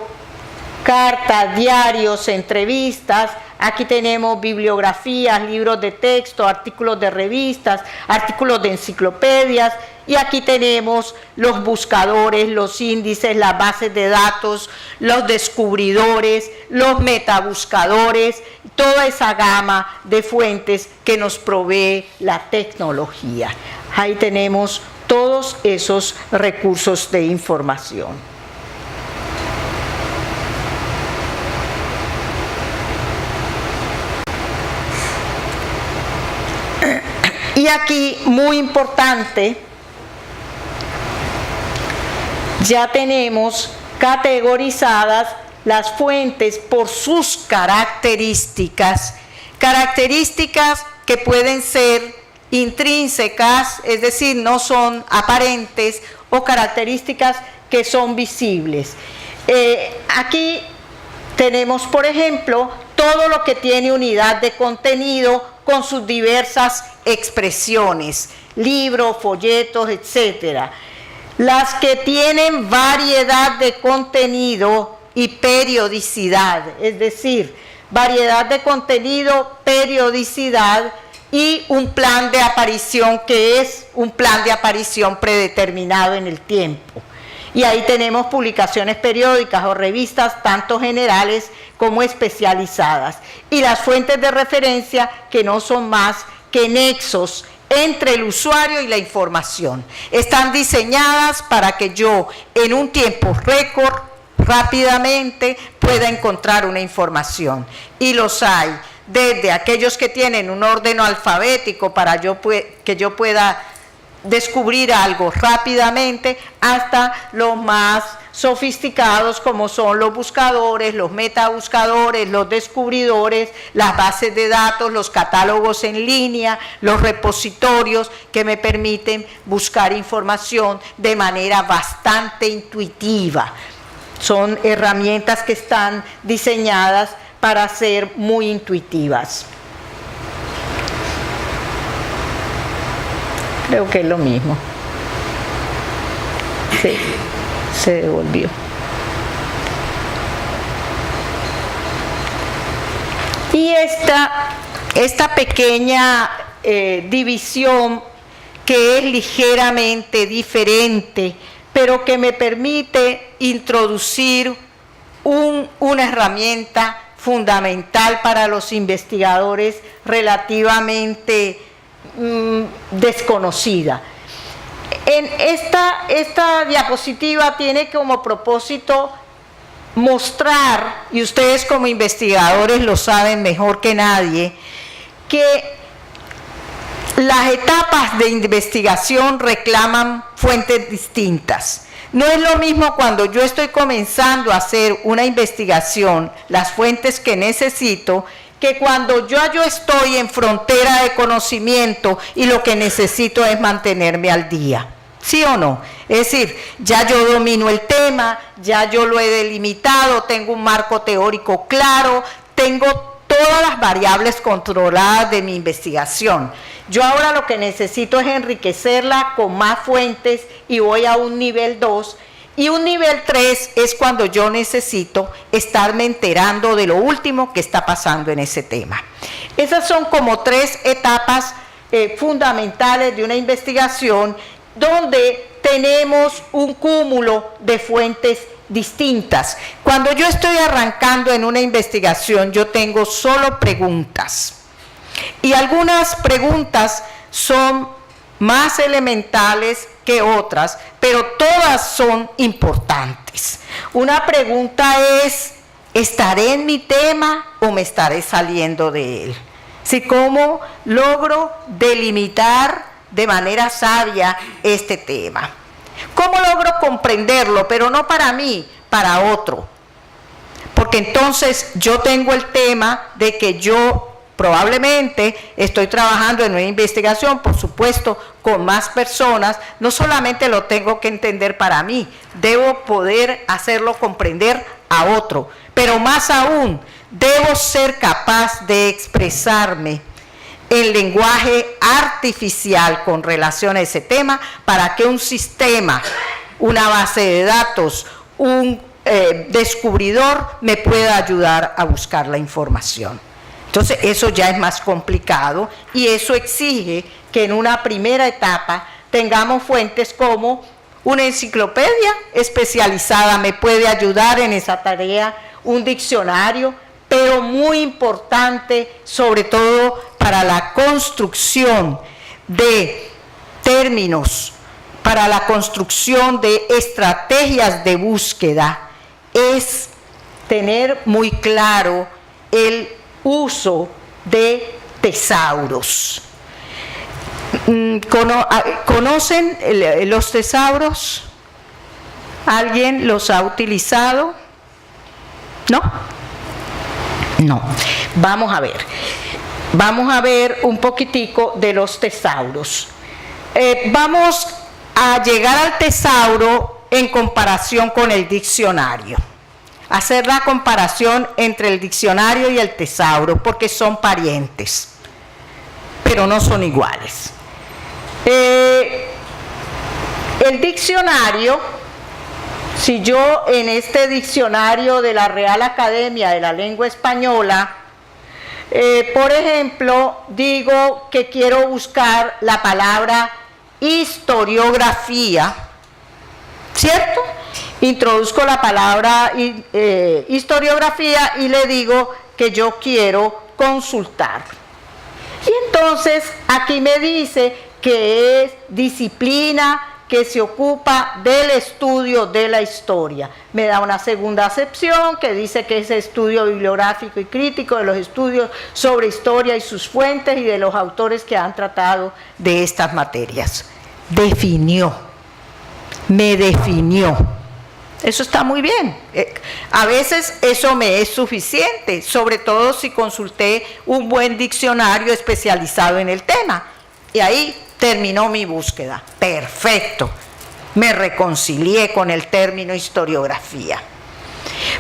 cartas, diarios, entrevistas. Aquí tenemos bibliografías, libros de texto, artículos de revistas, artículos de enciclopedias. Y aquí tenemos los buscadores, los índices, las bases de datos, los descubridores, los metabuscadores, toda esa gama de fuentes que nos provee la tecnología. Ahí tenemos todos esos recursos de información. Y aquí, muy importante, ya tenemos categorizadas las fuentes por sus características que pueden ser intrínsecas, es decir, no son aparentes, o características que son visibles. Aquí tenemos, por ejemplo, todo lo que tiene unidad de contenido con sus diversas expresiones, libros, folletos, etcétera. Las que tienen variedad de contenido y periodicidad, es decir, variedad de contenido, periodicidad y un plan de aparición que es un plan de aparición predeterminado en el tiempo. Y ahí tenemos publicaciones periódicas o revistas, tanto generales como especializadas. Y las fuentes de referencia que no son más que nexos entre el usuario y la información. Están diseñadas para que yo en un tiempo récord, rápidamente, pueda encontrar una información. Y los hay, desde aquellos que tienen un orden alfabético para que yo pueda descubrir algo rápidamente, hasta los más sofisticados como son los buscadores, los metabuscadores, los descubridores, las bases de datos, los catálogos en línea, los repositorios que me permiten buscar información de manera bastante intuitiva. Son herramientas que están diseñadas para ser muy intuitivas. Creo que es lo mismo. Sí, se devolvió. Y esta pequeña división, que es ligeramente diferente, pero que me permite introducir una herramienta fundamental para los investigadores relativamente desconocida. En esta diapositiva tiene como propósito mostrar, y ustedes como investigadores lo saben mejor que nadie, que las etapas de investigación reclaman fuentes distintas. No es lo mismo cuando yo estoy comenzando a hacer una investigación, las fuentes que necesito, que cuando yo estoy en frontera de conocimiento y lo que necesito es mantenerme al día. ¿Sí o no? Es decir, ya yo domino el tema, ya yo lo he delimitado, tengo un marco teórico claro, tengo todas las variables controladas de mi investigación. Yo ahora lo que necesito es enriquecerla con más fuentes y voy a un nivel 2. Y un nivel 3 es cuando yo necesito estarme enterando de lo último que está pasando en ese tema. Esas son como 3 etapas fundamentales de una investigación donde tenemos un cúmulo de fuentes distintas. Cuando yo estoy arrancando en una investigación, yo tengo solo preguntas. Y algunas preguntas son más elementales que otras, pero todas son importantes. Una pregunta es, ¿estaré en mi tema o me estaré saliendo de él? ¿Sí? ¿Cómo logro delimitar de manera sabia este tema? ¿Cómo logro comprenderlo? Pero no para mí, para otro. Porque entonces yo tengo el tema de que yo probablemente estoy trabajando en una investigación, por supuesto, con más personas. No solamente lo tengo que entender para mí, debo poder hacerlo comprender a otro. Pero más aún, debo ser capaz de expresarme en lenguaje artificial con relación a ese tema para que un sistema, una base de datos, un descubridor me pueda ayudar a buscar la información. Entonces eso ya es más complicado y eso exige que en una primera etapa tengamos fuentes como una enciclopedia especializada me puede ayudar en esa tarea, un diccionario, pero muy importante sobre todo para la construcción de términos, para la construcción de estrategias de búsqueda, es tener muy claro el uso de tesauros. ¿Conocen los tesauros? ¿Alguien los ha utilizado? ¿No? No. Vamos a ver un poquitico de los tesauros. Vamos a llegar al tesauro en comparación con el diccionario. Hacer la comparación entre el diccionario y el tesauro, porque son parientes, pero no son iguales. El diccionario, si yo en este diccionario de la Real Academia de la Lengua Española, por ejemplo, digo que quiero buscar la palabra historiografía, ¿cierto? Introduzco la palabra historiografía y le digo que yo quiero consultar. Y entonces aquí me dice que es disciplina que se ocupa del estudio de la historia. Me da una segunda acepción que dice que es estudio bibliográfico y crítico de los estudios sobre historia y sus fuentes y de los autores que han tratado de estas materias. Me definió. Eso está muy bien. A veces eso me es suficiente, sobre todo si consulté un buen diccionario especializado en el tema. Y ahí terminó mi búsqueda. Perfecto. Me reconcilié con el término historiografía.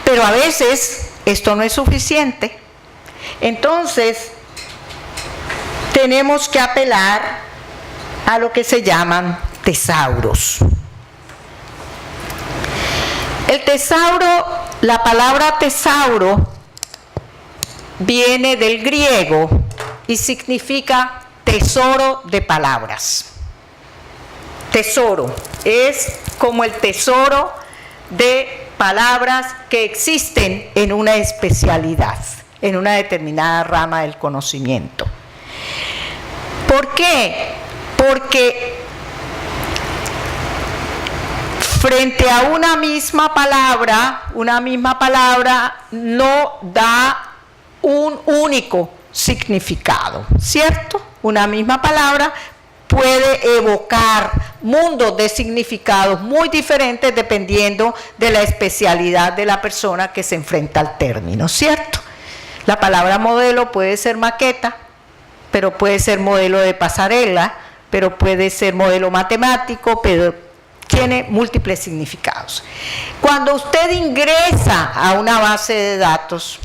Pero a veces esto no es suficiente. Entonces, tenemos que apelar a lo que se llaman tesauros. El tesauro, la palabra tesauro viene del griego y significa tesoro de palabras. Tesoro es como el tesoro de palabras que existen en una especialidad, en una determinada rama del conocimiento. ¿Por qué? Porque frente a una misma palabra no da un único significado, ¿cierto? Una misma palabra puede evocar mundos de significados muy diferentes dependiendo de la especialidad de la persona que se enfrenta al término, ¿cierto? La palabra modelo puede ser maqueta, pero puede ser modelo de pasarela, pero puede ser modelo matemático, pero tiene múltiples significados. Cuando usted ingresa a una base de datos,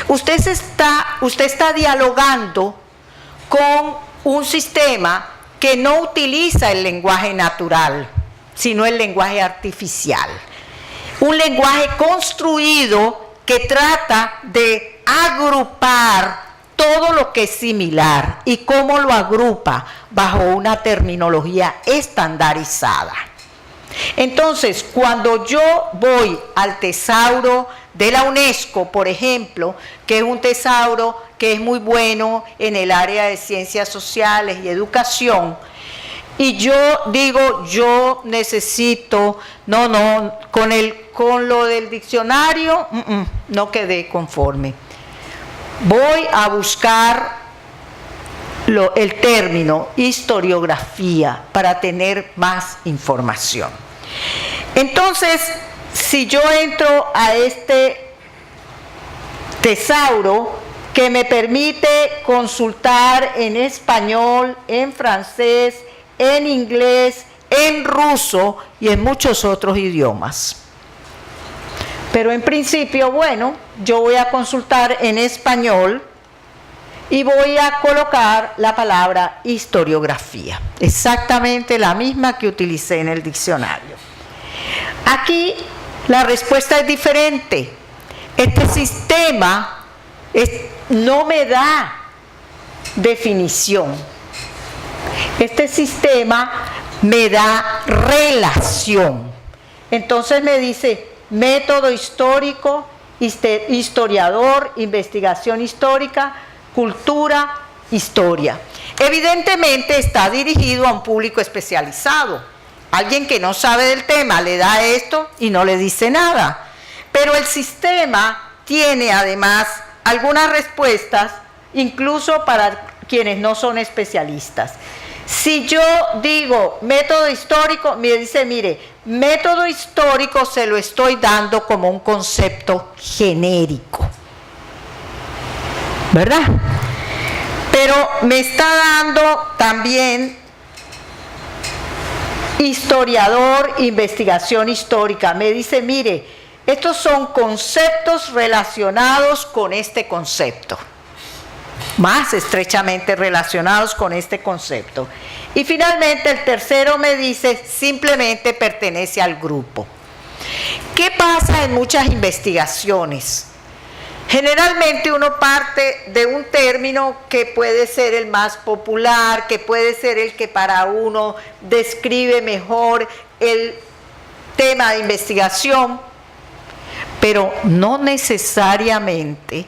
usted está dialogando con un sistema que no utiliza el lenguaje natural, sino el lenguaje artificial. Un lenguaje construido que trata de agrupar todo lo que es similar. ¿Y cómo lo agrupa? Bajo una terminología estandarizada. Entonces, cuando yo voy al tesauro de la UNESCO, por ejemplo, que es un tesauro que es muy bueno en el área de ciencias sociales y educación, y yo digo, yo necesito, con lo del diccionario, no quedé conforme. Voy a buscar el término historiografía para tener más información. Entonces, si yo entro a este tesauro que me permite consultar en español, en francés, en inglés, en ruso y en muchos otros idiomas. Pero en principio, bueno, yo voy a consultar en español y voy a colocar la palabra historiografía, exactamente la misma que utilicé en el diccionario. Aquí La respuesta es diferente. Este sistema no me da definición. Este sistema me da relación. Entonces me dice método histórico, historiador, investigación histórica, cultura, historia. Evidentemente está dirigido a un público especializado. Alguien que no sabe del tema le da esto y no le dice nada. Pero el sistema tiene además algunas respuestas, incluso para quienes no son especialistas. Si yo digo método histórico, me dice, mire, método histórico se lo estoy dando como un concepto genérico, ¿verdad? Pero me está dando también historiador, investigación histórica. Me dice, mire, estos son conceptos relacionados con este concepto, más estrechamente relacionados con este concepto. Y finalmente el tercero me dice, simplemente pertenece al grupo. ¿Qué pasa en muchas investigaciones? Generalmente uno parte de un término que puede ser el más popular, que puede ser el que para uno describe mejor el tema de investigación, pero no necesariamente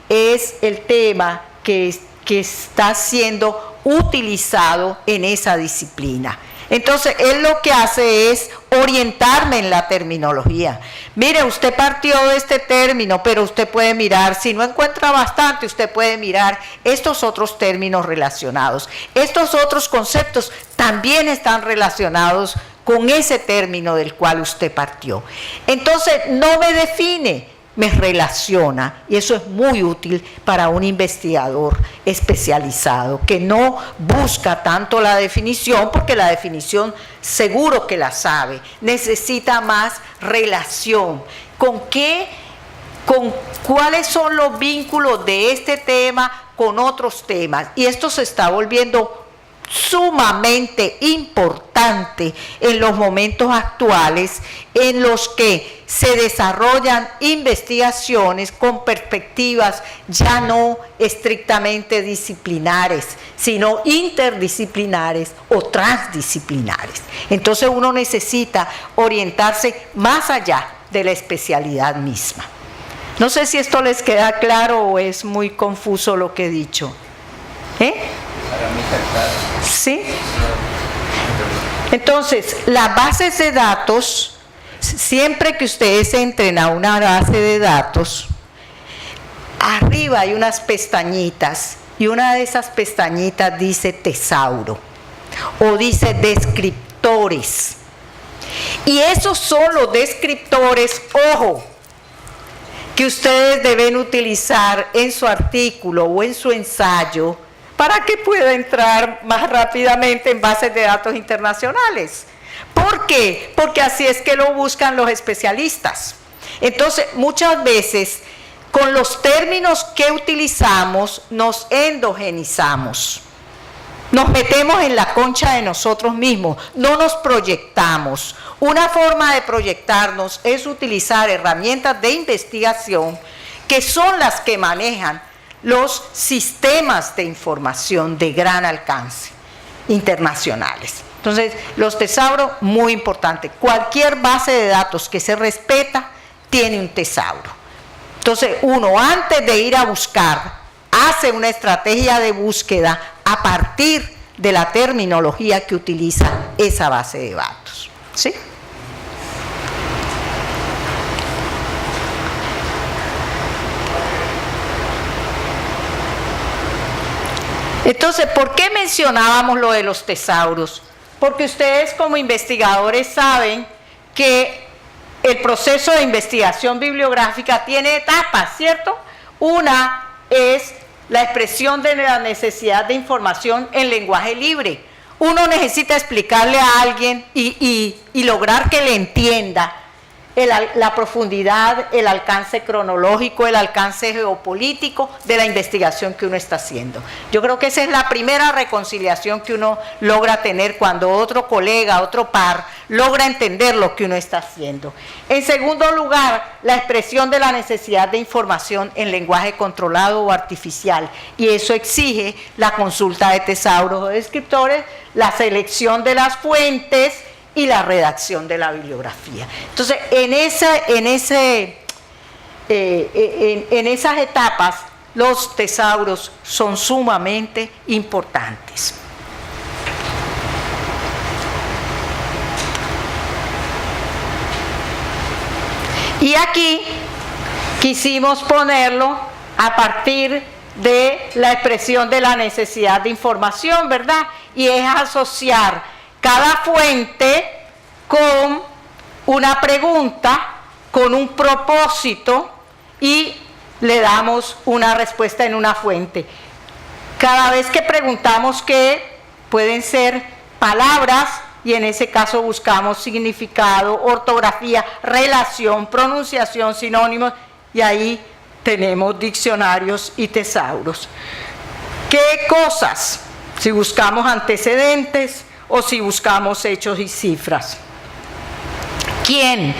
es el tema que está siendo utilizado en esa disciplina. Entonces, él lo que hace es orientarme en la terminología. Mire, usted partió de este término, pero usted puede mirar, si no encuentra bastante, usted puede mirar estos otros términos relacionados. Estos otros conceptos también están relacionados con ese término del cual usted partió. Entonces, no me define, me relaciona, y eso es muy útil para un investigador especializado que no busca tanto la definición, porque la definición seguro que la sabe, necesita más relación. ¿Con cuáles son los vínculos de este tema con otros temas? Y esto se está volviendo sumamente importante en los momentos actuales en los que se desarrollan investigaciones con perspectivas ya no estrictamente disciplinares, sino interdisciplinares o transdisciplinares. Entonces uno necesita orientarse más allá de la especialidad misma. No sé si esto les queda claro o es muy confuso lo que he dicho. ¿Sí? Entonces, las bases de datos, siempre que ustedes entren a una base de datos, arriba hay unas pestañitas y una de esas pestañitas dice tesauro o dice descriptores. Y esos son los descriptores, ojo, que ustedes deben utilizar en su artículo o en su ensayo para que pueda entrar más rápidamente en bases de datos internacionales. ¿Por qué? Porque así es que lo buscan los especialistas. Entonces, muchas veces, con los términos que utilizamos, nos endogenizamos. Nos metemos en la concha de nosotros mismos, no nos proyectamos. Una forma de proyectarnos es utilizar herramientas de investigación que son las que manejan los sistemas de información de gran alcance internacionales. Entonces, los tesauros, muy importante. Cualquier base de datos que se respeta tiene un tesauro. Entonces, uno antes de ir a buscar, hace una estrategia de búsqueda a partir de la terminología que utiliza esa base de datos. ¿Sí? Entonces, ¿por qué mencionábamos lo de los tesauros? Porque ustedes como investigadores saben que el proceso de investigación bibliográfica tiene etapas, ¿cierto? Una es la expresión de la necesidad de información en lenguaje libre. Uno necesita explicarle a alguien y lograr que le entienda la profundidad, el alcance cronológico, el alcance geopolítico de la investigación que uno está haciendo. Yo creo que esa es la primera reconciliación que uno logra tener cuando otro colega, otro par, logra entender lo que uno está haciendo. En segundo lugar, la expresión de la necesidad de información en lenguaje controlado o artificial, y eso exige la consulta de tesauros o descriptores, la selección de las fuentes y la redacción de la bibliografía. Entonces, en esas etapas, los tesauros son sumamente importantes. Y aquí quisimos ponerlo a partir de la expresión de la necesidad de información, ¿verdad? Y es asociar cada fuente con una pregunta, con un propósito, y le damos una respuesta en una fuente. Cada vez que preguntamos qué, pueden ser palabras, y en ese caso buscamos significado, ortografía, relación, pronunciación, sinónimos, y ahí tenemos diccionarios y tesauros. ¿Qué cosas? Si buscamos antecedentes o si buscamos hechos y cifras. ¿Quién?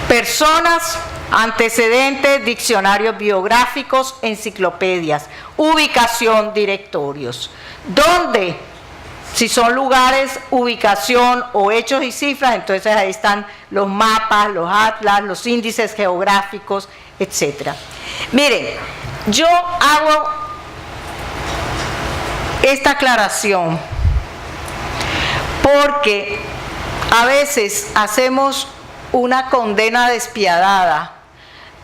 Personas, antecedentes, diccionarios biográficos, enciclopedias. Ubicación, directorios. ¿Dónde? Si son lugares, ubicación o hechos y cifras, entonces ahí están los mapas, los atlas, los índices geográficos, etc. Miren, yo hago esta aclaración porque a veces hacemos una condena despiadada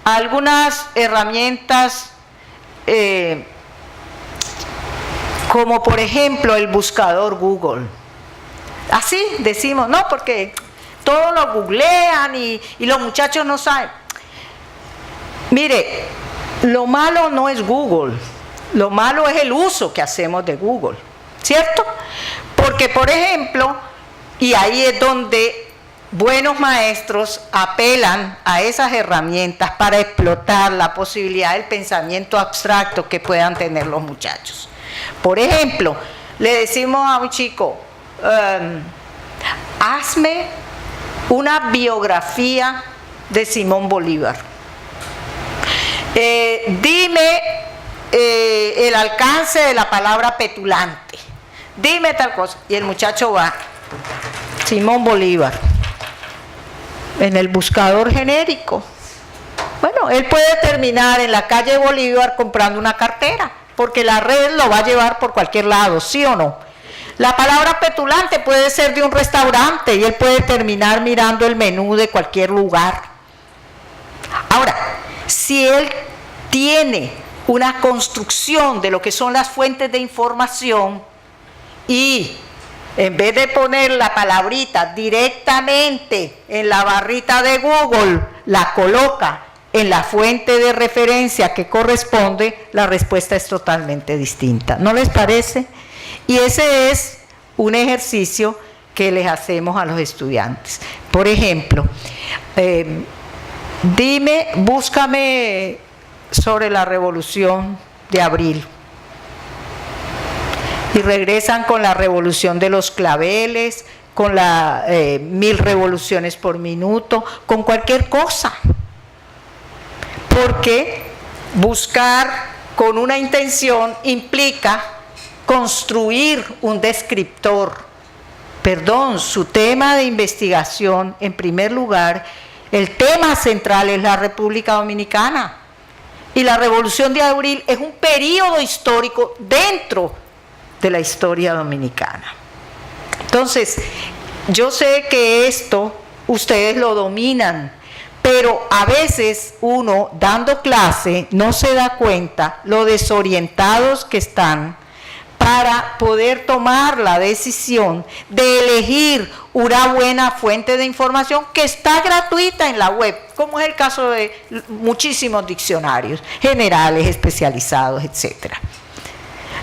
a algunas herramientas como por ejemplo el buscador Google. Así decimos, no, porque todos lo googlean y los muchachos no saben. Mire, lo malo no es Google, lo malo es el uso que hacemos de Google, ¿cierto? Porque, por ejemplo, y ahí es donde buenos maestros apelan a esas herramientas para explotar la posibilidad del pensamiento abstracto que puedan tener los muchachos. Por ejemplo, le decimos a un chico, hazme una biografía de Simón Bolívar. Dime el alcance de la palabra petulante. Dime tal cosa. Y el muchacho va, Simón Bolívar, en el buscador genérico. Bueno, él puede terminar en la calle Bolívar comprando una cartera, porque la red lo va a llevar por cualquier lado, ¿sí o no? La palabra petulante puede ser de un restaurante y él puede terminar mirando el menú de cualquier lugar. Ahora, si él tiene una construcción de lo que son las fuentes de información y en vez de poner la palabrita directamente en la barrita de Google, la coloca en la fuente de referencia que corresponde, la respuesta es totalmente distinta. ¿No les parece? Y ese es un ejercicio que les hacemos a los estudiantes. Por ejemplo, búscame sobre la Revolución de Abril. Y regresan con la revolución de los claveles, con la 1000 revoluciones por minuto, con cualquier cosa. Porque buscar con una intención implica construir un descriptor. Perdón, su tema de investigación, en primer lugar, el tema central es la República Dominicana. Y la Revolución de Abril es un periodo histórico dentro de la historia dominicana. Entonces, yo sé que esto ustedes lo dominan, pero a veces uno dando clase no se da cuenta lo desorientados que están para poder tomar la decisión de elegir una buena fuente de información que está gratuita en la web, como es el caso de muchísimos diccionarios generales, especializados, etcétera.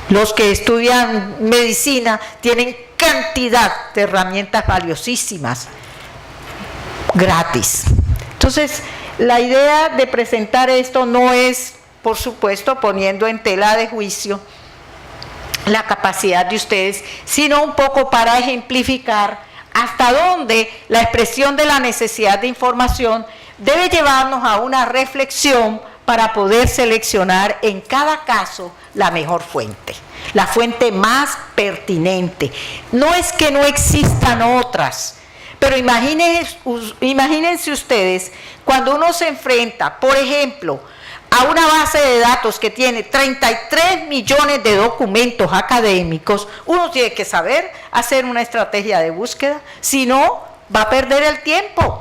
Los que estudian medicina tienen cantidad de herramientas valiosísimas, gratis. Entonces, la idea de presentar esto no es, por supuesto, poniendo en tela de juicio la capacidad de ustedes, sino un poco para ejemplificar hasta dónde la expresión de la necesidad de información debe llevarnos a una reflexión para poder seleccionar en cada caso la mejor fuente, la fuente más pertinente. No es que no existan otras, pero imagínense ustedes cuando uno se enfrenta, por ejemplo, a una base de datos que tiene 33 millones de documentos académicos, uno tiene que saber hacer una estrategia de búsqueda, si no, va a perder el tiempo.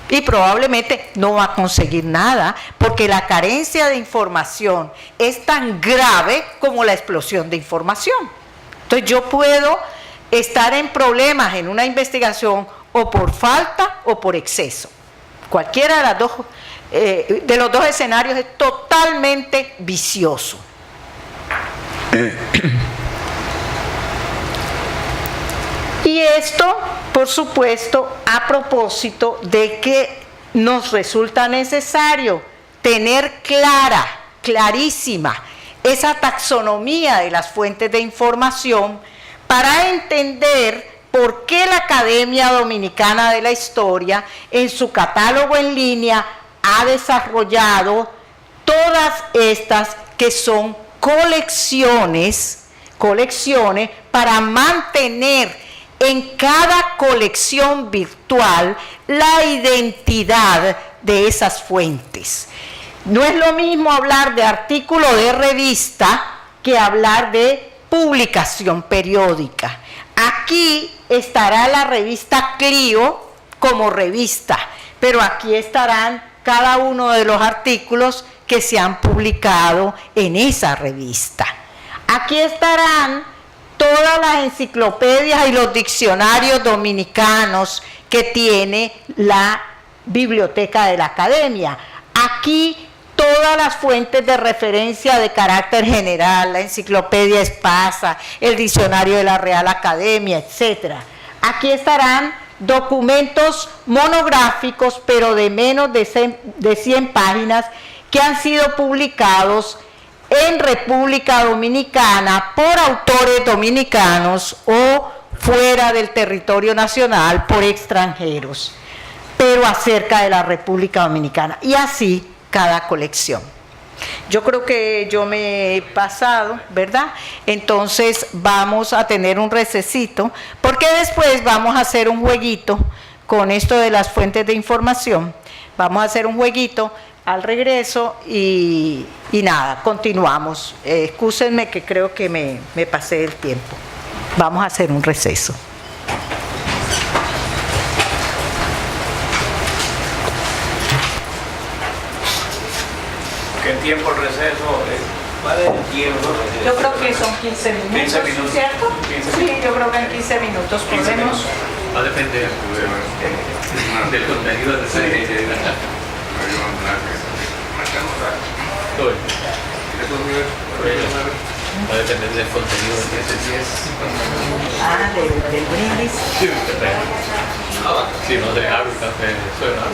Y probablemente no va a conseguir nada, porque la carencia de información es tan grave como la explosión de información. Entonces yo puedo estar en problemas en una investigación o por falta o por exceso. Cualquiera de los dos escenarios es totalmente vicioso. Y esto, por supuesto, a propósito de que nos resulta necesario tener clarísima esa taxonomía de las fuentes de información para entender por qué la Academia Dominicana de la Historia en su catálogo en línea ha desarrollado todas estas que son colecciones para mantener en cada colección virtual la identidad de esas fuentes. No es lo mismo hablar de artículo de revista que hablar de publicación periódica. Aquí estará la revista Clio como revista, pero aquí estarán cada uno de los artículos que se han publicado en esa revista. Aquí estarán todas las enciclopedias y los diccionarios dominicanos que tiene la biblioteca de la Academia. Aquí todas las fuentes de referencia de carácter general, la enciclopedia Espasa, el diccionario de la Real Academia, etc. Aquí estarán documentos monográficos, pero de menos de 100 páginas, que han sido publicados en República Dominicana por autores dominicanos o fuera del territorio nacional por extranjeros, pero acerca de la República Dominicana, y así cada colección. Yo creo que yo me he pasado, ¿verdad? Entonces vamos a tener un recesito, porque después vamos a hacer un jueguito con esto de las fuentes de información. Vamos a hacer un jueguito al regreso y nada, continuamos. Excúsenme que creo que me pasé del tiempo. Vamos a hacer un receso. ¿Qué tiempo el receso? ¿Cuál es el tiempo? Yo creo que son 15 minutos, 15 minutos. ¿cierto? 15 sí, yo creo que en 15 minutos podemos. Va a depender del contenido de esa serie. Va a depender del contenido de ese 10. Ah, del brindis. Sí, no de agua y café, eso es agua.